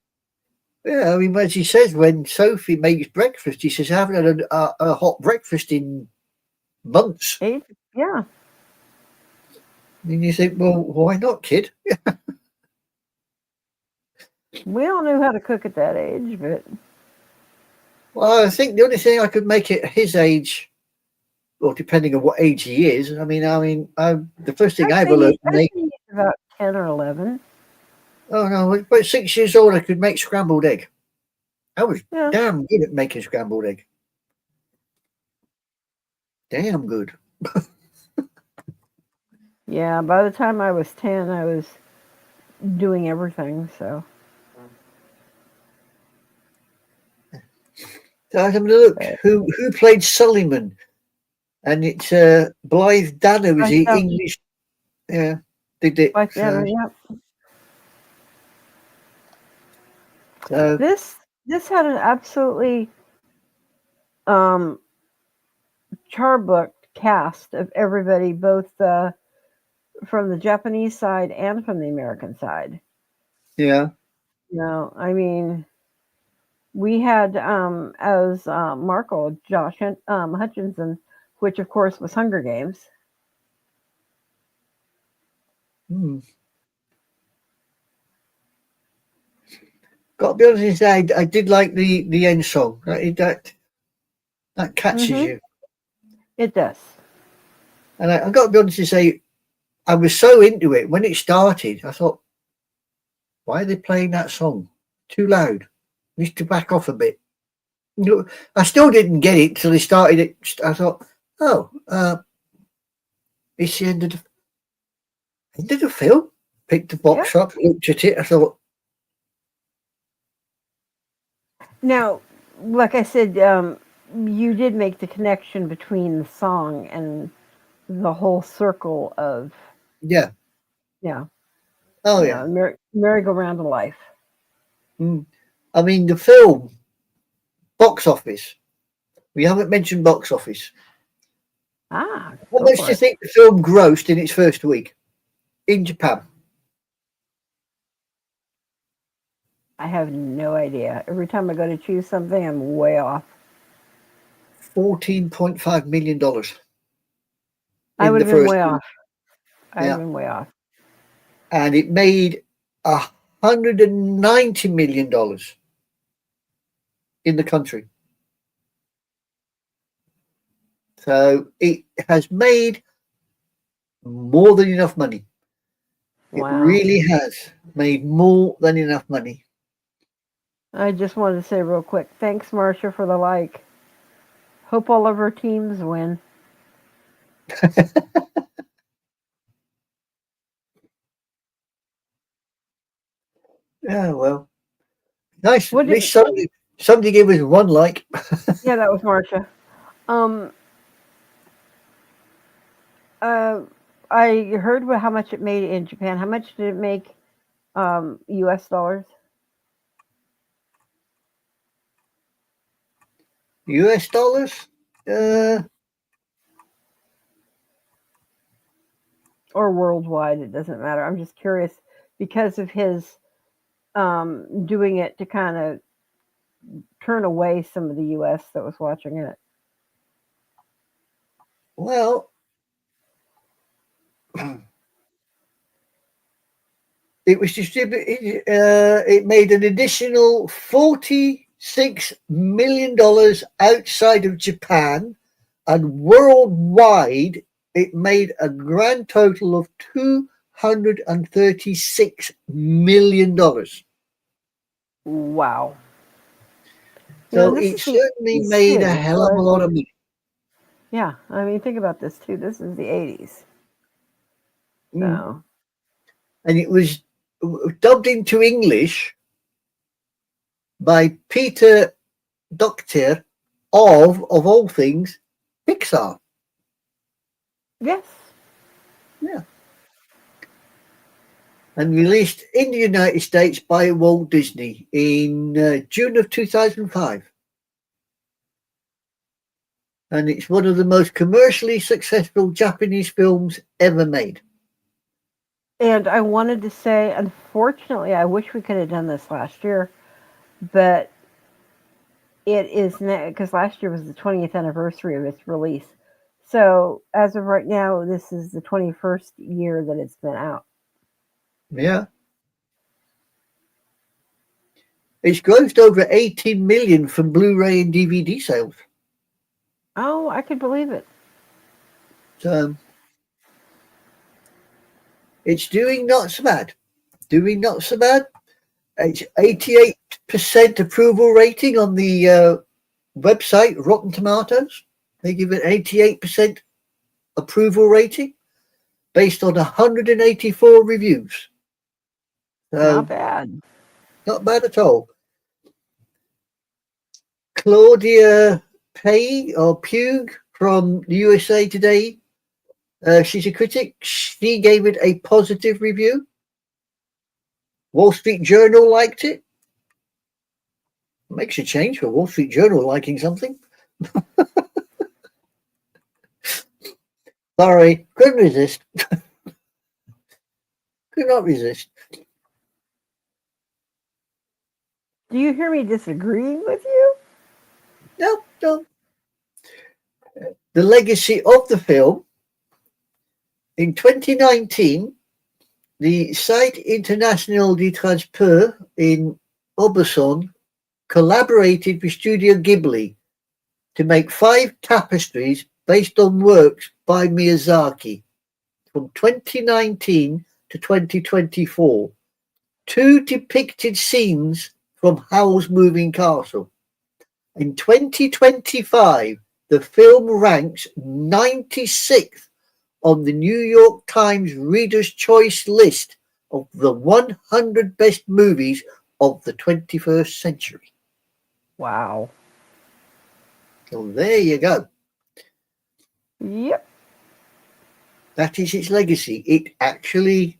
yeah, I mean, as he says, when Sophie makes breakfast, he says, "I haven't had a hot breakfast in months." Eight, yeah. And you think, well, why not, kid? We all knew how to cook at that age, but Well, I think the only thing I could make it his age, or depending on what age he is. The first thing I ever learned to I'd make. say he's about 10 or 11. Oh no, about 6 years old, I could make scrambled egg. I was Yeah. damn good at making scrambled egg. Damn good. Yeah, by the time I was 10, I was doing everything, so. So I was having a look. But Who played Suleiman? And it's Blythe Danner is I the found English. Yeah, did it. like that, So, yeah. so This this had an absolutely um charbooked cast of everybody, both from the Japanese side and from the American side. yeah, No, I mean, we had as Markle Josh Hutchinson, which of course was Hunger Games. hmm. Got to be honest and say, I did like the end song. That catches Mm-hmm. you. It does. And I got to be honest and say, I was so into it when it started. I thought, why are they playing that song? Too loud. Needs to back off a bit. I still didn't get it till they started it. I thought, oh, it's the end of the film. Picked the Yeah. box up, looked at it. I thought, Now, like I said, you did make the connection between the song and the whole circle of yeah, yeah, oh yeah. merry-go-round of life. Mm. I mean, the film box office. We haven't mentioned box office. Ah, How go much for do you it. think the film grossed in its first week in Japan? I have no idea. Every time I go to choose something, I'm way off. $14.5 million I in would the have been first way week. off. I would have Yeah, been way off. and it made $190 million in the country. So it has made more than enough money. It Wow. really has made more than enough money. I just wanted to say real quick, thanks, Marcia, for the like. Hope all of our teams win. Yeah, well, nice. At What did? least somebody gave us one like. Yeah, that was Marcia. Um, uh, I heard how much it made in Japan. How much did it make U.S. dollars? US dollars? Or worldwide, it doesn't matter. I'm just curious because of his doing it to kind of turn away some of the US that was watching it. Well, it was distributed. It made an additional $46 million outside of Japan, and worldwide, it made a grand total of $236 million. Wow. So This it is the certainly 80s made a too. hell of a So, lot of money. yeah, I mean, think about this too. This is the 80s. Mm. So, And it was dubbed into English by Peter Docter of all things, Pixar. yes. Yeah. And released in the United States by Walt Disney in June of 2005. And it's one of the most commercially successful Japanese films ever made. And I wanted to say, unfortunately, I wish we could have done this last year, but it is because last year was the 20th anniversary of its release. So, as of right now, this is the 21st year that it's been out. Yeah. It's grossed over 18 million from Blu-ray and DVD sales. Oh, I could believe it. So it's doing not so bad. Doing not so bad. It's 88% approval rating on the website Rotten Tomatoes. They give it 88% approval rating based on 184 reviews. Not So bad. not bad at all. Claudia Pugh from the USA Today. She's a critic. She gave it a positive review. Wall Street Journal liked it. Makes a change for Wall Street Journal liking something. Sorry, couldn't resist. Could not resist. Do you hear me disagreeing with you? No, no. The legacy of the film. In 2019, the Site International de Transport in Aubusson collaborated with Studio Ghibli to make 5 tapestries based on works by Miyazaki from 2019 to 2024. 2 depicted scenes from Howl's Moving Castle. In 2025, the film ranks 96th on the New York Times Reader's Choice list of the 100 best movies of the 21st century. Wow. So there you go. Yep. That is its legacy. It actually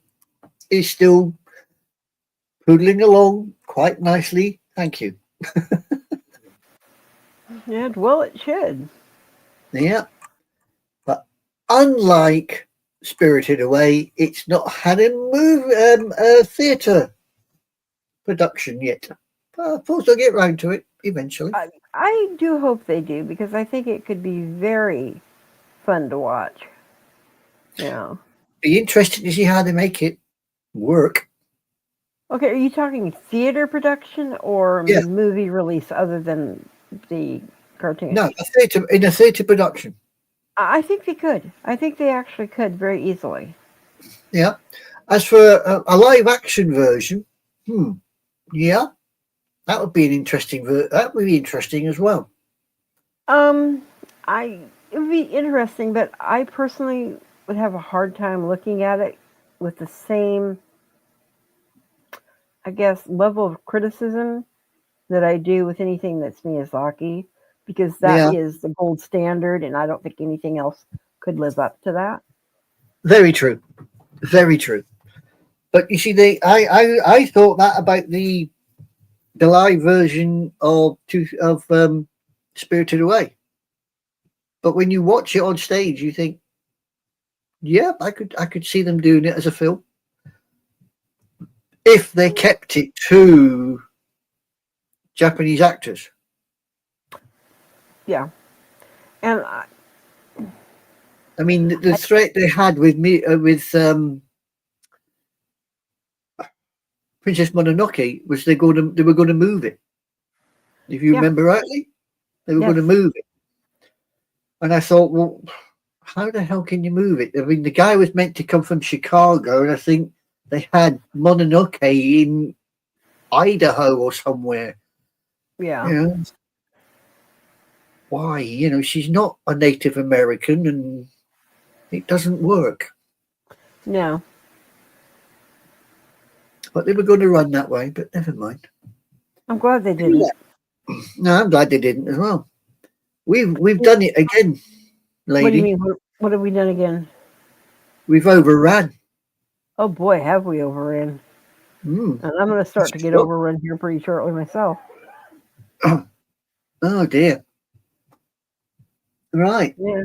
is still poodling along quite nicely. Thank you. And well, it should. Yeah. But unlike Spirited Away, it's not had a theatre production yet. But of course, I'll get round to it eventually. I do hope they do because I think it could be very fun to watch. Yeah. Be interested to see how they make it work. Okay, are you talking theater production or Yeah. movie release other than the cartoon? No, a theatre production. I think they could. I think they actually could very easily. Yeah. As for a live action version, yeah, that would be an interesting. That would be interesting as well. Um, I it would be interesting, but I personally would have a hard time looking at it with the same, I guess, level of criticism that I do with anything that's Miyazaki, because that Yeah, is the gold standard, and I don't think anything else could live up to that. very true, very true. But you see, I thought that about the live version of Spirited Away. But when you watch it on stage, you think, yeah, I could see them doing it as a film if they kept it to Japanese actors. Yeah, and I mean, the threat they had with me with Princess Mononoke was they were going to move it. If you yeah, remember rightly, they were going yes, to move it, and I thought, well, how the hell can you move it? I mean, the guy was meant to come from Chicago, and I think they had Mononoke in Idaho or somewhere. You yeah, know, why? You know, she's not a Native American, and it doesn't work. no. But they were going to run that way, but never mind. I'm glad they Yeah. didn't. No, I'm glad they didn't as well. We've done it again, What do you lady. mean? What have we done again? We've overran. Oh boy, have we overrun? Mm. And I'm going to start to get Look. overrun here pretty shortly myself. Oh dear. Right. Yeah.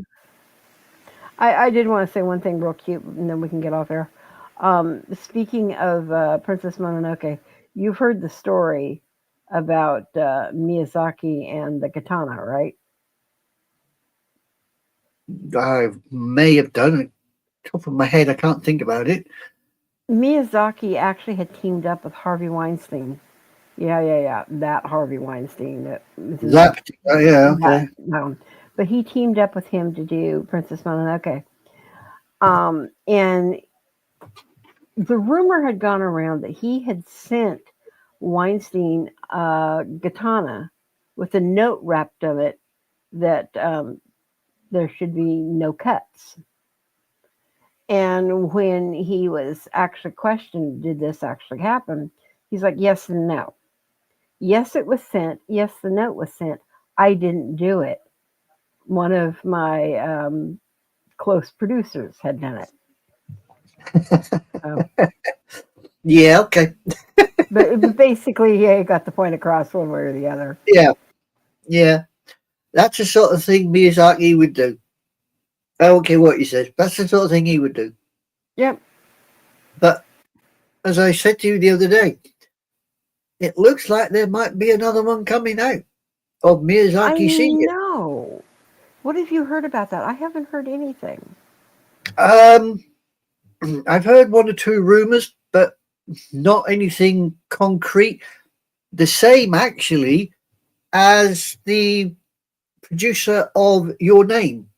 I did want to say one thing real cute, and then we can get off there. Speaking of Princess Mononoke, you've heard the story about Miyazaki and the katana, right? I may have done it. Top of my head, I can't think about it. Miyazaki actually had teamed up with Harvey Weinstein. Yeah, yeah, yeah. That Harvey Weinstein that was in That particular, yeah, that okay. but he teamed up with him to do Princess Mononoke. And the rumor had gone around that he had sent Weinstein a katana with a note wrapped of it that there should be no cuts. And when he was actually questioned, did this actually happen? He's like, yes and no. Yes, it was sent. Yes, the note was sent. I didn't do it. One of my close producers had done it. So, Yeah, okay. but basically, yeah, he got the point across one way or the other. Yeah, yeah. That's the sort of thing Miyazaki would do. I don't care what he says. That's the sort of thing he would do. Yep. But as I said to you the other day, it looks like there might be another one coming out of I Miyazaki Senior. know. What have you heard about that? I haven't heard anything. Um, I've heard one or two rumors, but not anything concrete. The same actually as the producer of Your Name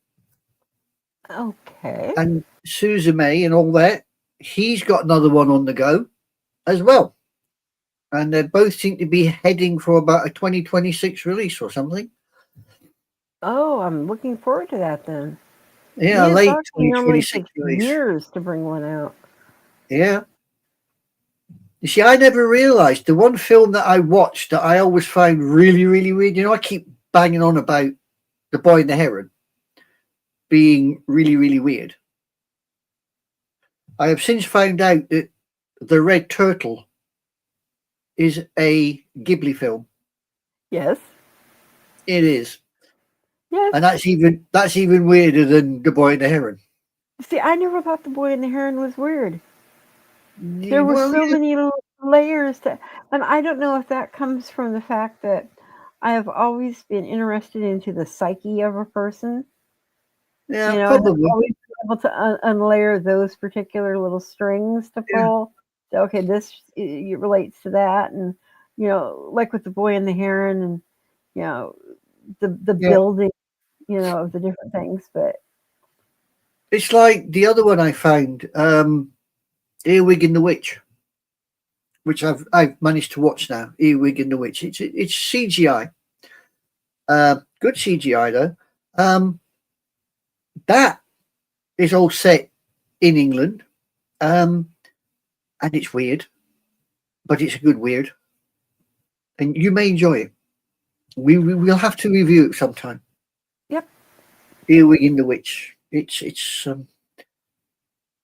Okay. and Suzume and all that. He's got another one on the go as well. And they both seem to be heading for about a 2026 release or something. Oh, I'm looking forward to that then. Yeah, late Miyazaki normally 2026 takes release. years to bring one out. Yeah. You see, I never realized the one film that I watched that I always found really, really weird. You know, I keep banging on about The Boy and the Heron being really, really weird. I have since found out that The Red Turtle is a Ghibli film. Yes. It is. Yes. And that's even weirder than The Boy and the Heron. See, I never thought The Boy and the Heron was weird. There were Well, so many layers to, and I don't know if that comes from the fact that I have always been interested into the psyche of a person. yeah, And I've probably. always been able to unlayer those particular little strings to Yeah, pull. So, okay, this it relates to that, and like with the boy and the heron, and you know, the yeah. building, of the different things. But It's like the other one I found, Earwig and the Witch, which I've managed to watch now. Earwig and the Witch. It's CGI. Good CGI though. Um, that is all set in England, um, and it's weird, but it's a good weird, and you may enjoy it. We'll have to review it sometime. yep. Earwig and the Witch. It's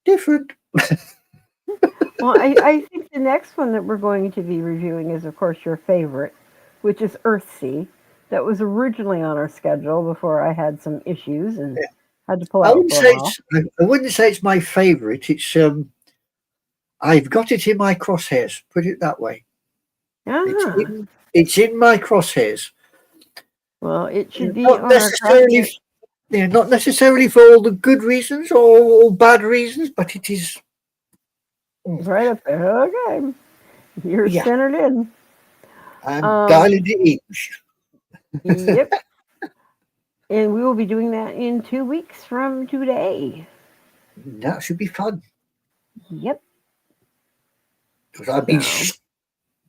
different. Well, I think the next one that we're going to be reviewing is, of course, your favorite, which is Earthsea. that was originally on our schedule before I had some issues and Yeah. had to pull I out wouldn't for a say while. it's. I wouldn't say it's my favourite. It's. I've got it in my crosshairs. Put it that way. It's Uh-huh. in. It's in my crosshairs. Well, it should be Not on our necessarily. cabinet Yeah, not necessarily for all the good reasons or bad reasons, but it is. Mm, right up there. Okay. You're yeah, centered in. I'm dialing Um, it in. yep. And we will be doing that in 2 weeks from today. That should be fun Yep. because I've been So,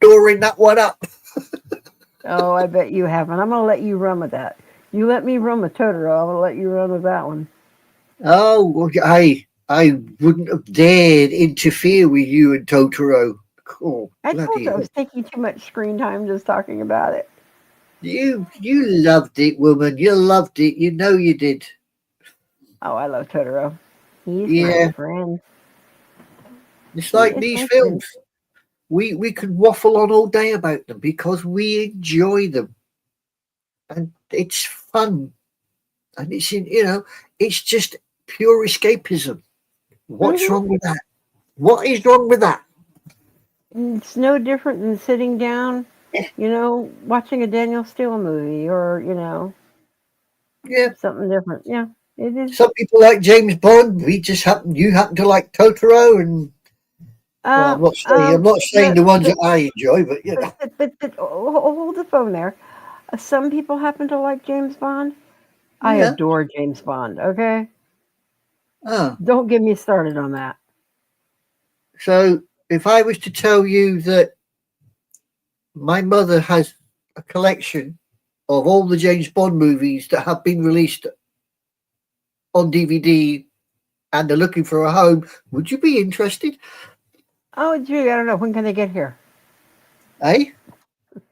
storing that one up. oh, I bet you haven't. I'm going to let you run with that. You let me run with Totoro. I'm going to let you run with that one. Oh, well, I wouldn't have dared interfere with you and Totoro. Oh, I told bloody you I hell. was taking too much screen time just talking about it. You loved it, woman. You loved it. You know you did. Oh, I love Totoro. He's my Yeah, friend. it's He like is these my friend. films. We could waffle on all day about them because we enjoy them and it's fun and it's just pure escapism. What's Hmm. wrong with that? What is wrong with that? It's no different than sitting down, watching a Daniel Steele movie or, Yeah. something different. Yeah, it is. Some people like James Bond. You happen to like Totoro, and well, Uh, I'm not saying but, the ones but, that I enjoy, but hold the phone there. Some people happen to like James Bond. I yeah. adore James Bond, okay? Ah, Don't get me started on that. so if I was to tell you that my mother has a collection of all the James Bond movies that have been released on DVD and they're looking for a home, would you be interested? Oh, gee, I don't know. When can they get here? Eh?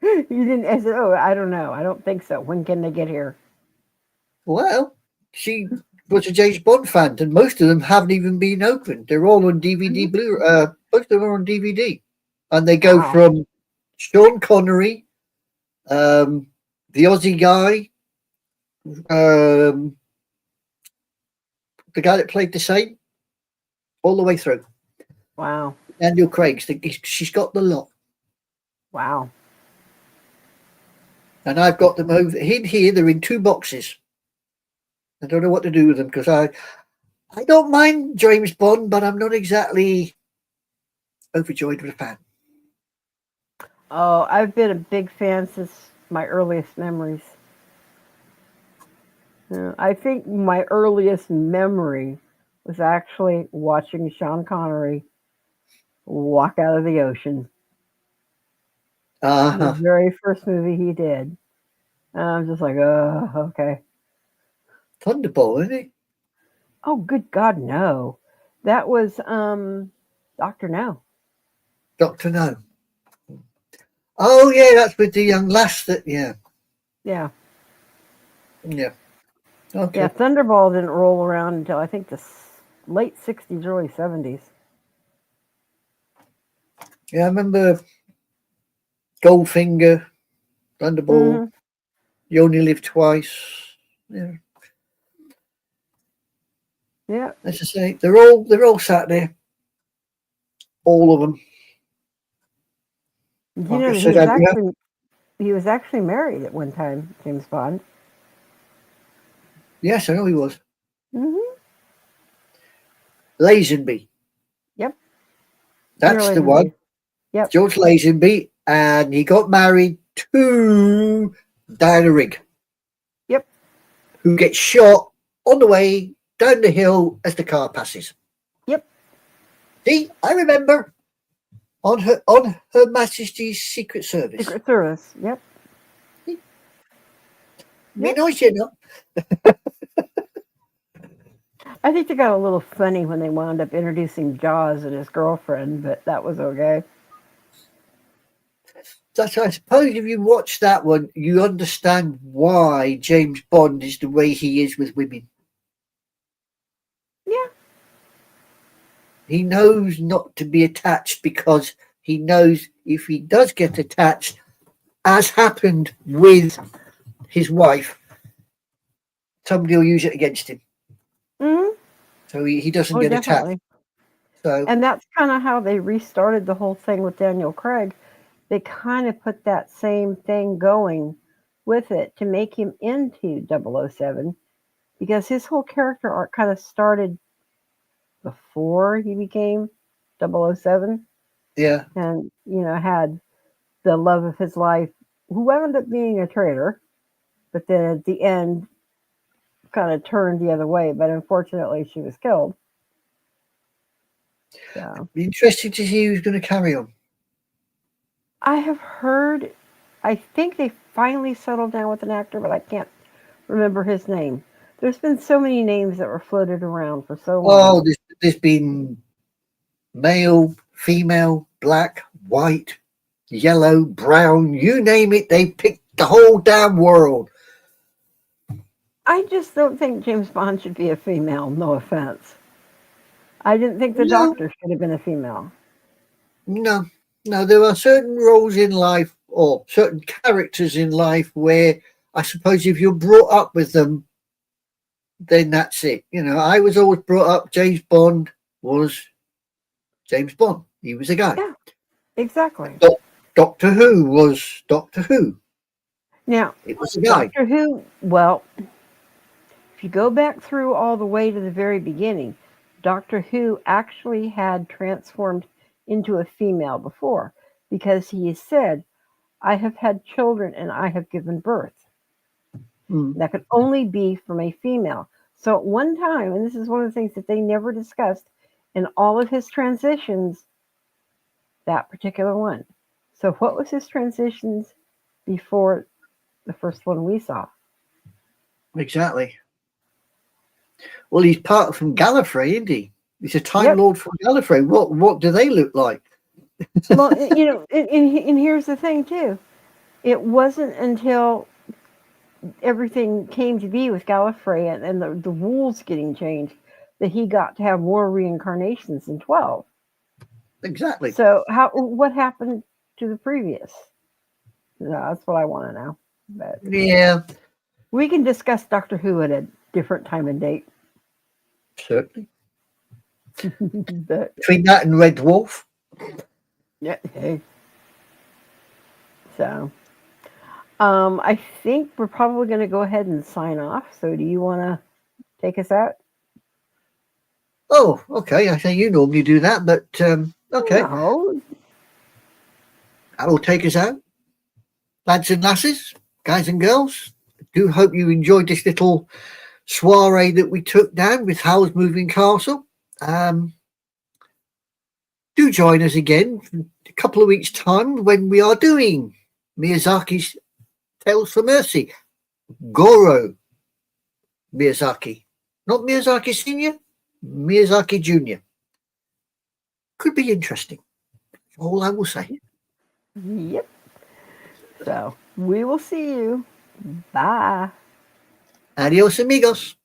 You didn't. I said, oh, I don't know. I don't think so. When can they get here? Well, she was a James Bond fan, and most of them haven't even been opened. They're all on DVD. Mhm. Most of them are on DVD, and they go Wow. from Sean Connery, um, the Aussie guy, um, the guy that played the Saint, all the way through. Wow. Daniel Craig's. She's got the lot, Wow. and I've got them over in here. They're in two boxes. I don't know what to do with them because I don't mind James Bond, but I'm not exactly overjoyed with a fan. Oh, I've been a big fan since my earliest memories. I think my earliest memory was actually watching Sean Connery walk out of the ocean. The Uh-huh. very first movie he did. And I'm just like, oh, okay. Thunderball, isn't it? Oh, good God, no. That was Doctor No. Doctor No. Oh yeah, that's with the young lass. That yeah, Yeah, yeah. yeah. Okay. Thunderball didn't roll around until I think the late '60s, early '70s. Yeah, I remember Goldfinger, Thunderball. Hmm. You only live twice. Yeah, Yeah. as I say, they're all sat there, all of them. Do you Like I know that said, have you he was actually married at one time, James Bond. yes, I know he was Hmm. Lazenby. Yep. Peter That's the one, Lazenby. Yep. George Lazenby, and he got married to Diana Rigg, Yep. who gets shot on the way down the hill as the car passes. Yep. See, I remember on Her Majesty's Secret Service. Secret Service. Yep. Me Yep. knows you know. I think they got a little funny when they wound up introducing Jaws and his girlfriend, but that was okay. So I suppose if you watch that one, you understand why James Bond is the way he is with women. Yeah. He knows not to be attached because he knows if he does get attached, as happened with his wife, somebody will use it against him. Mm-hmm. So he doesn't Oh, get attacked. definitely. So And that's kind of how they restarted the whole thing with Daniel Craig. They kind of put that same thing going with it to make him into 007 because his whole character arc kind of started before he became 007 yeah, and, had the love of his life who wound up being a traitor, but then at the end kind of turned the other way. But unfortunately, she was killed. So be interesting to see who's going to carry on. I have heard, I think they finally settled down with an actor, but I can't remember his name. There's been so many names that were floated around for so long. Oh, there's been male, female, black, white, yellow, brown, you name it. They picked the whole damn world. I just don't think James Bond should be a female, no offense. I didn't think the No, doctor should have been a female. no, no. There are certain roles in life or certain characters in life where I suppose if you're brought up with them, then that's it. I was always brought up James Bond was James Bond. He was a guy. Yeah, exactly. Doctor Who was Doctor Who. Now, It was a guy. Doctor Who, well, if you go back through all the way to the very beginning, Doctor Who actually had transformed into a female before because he said, I have had children and I have given birth. That could only be from a female. So at one time, and this is one of the things that they never discussed in all of his transitions, that particular one. So what was his transitions before the first one we saw? Exactly. Well, he's part from Gallifrey, isn't he? He's a Time Yep. Lord from Gallifrey. What do they look like? Well, and here's the thing too. It wasn't until everything came to be with Gallifrey and the rules getting changed that he got to have more reincarnations in 12. Exactly. So what happened to the previous? No, that's what I want to know. But Yeah, we can discuss Doctor Who at a different time and date. certainly. But Between that and Red Dwarf. yeah, hey. So I think we're probably going to go ahead and sign off. So do you want to take us out? Oh, okay. I say you normally do that, but okay. No. I will take us out. Lads and lasses, guys and girls, I do hope you enjoyed this little soiree that we took down with Howl's Moving Castle. Do join us again in a couple of weeks' time when we are doing Miyazaki's Tales for Mercy. Goro Miyazaki. Not Miyazaki Senior, Miyazaki Junior. Could be interesting. All I will say. Yep. So we will see you. Bye. Adios, amigos.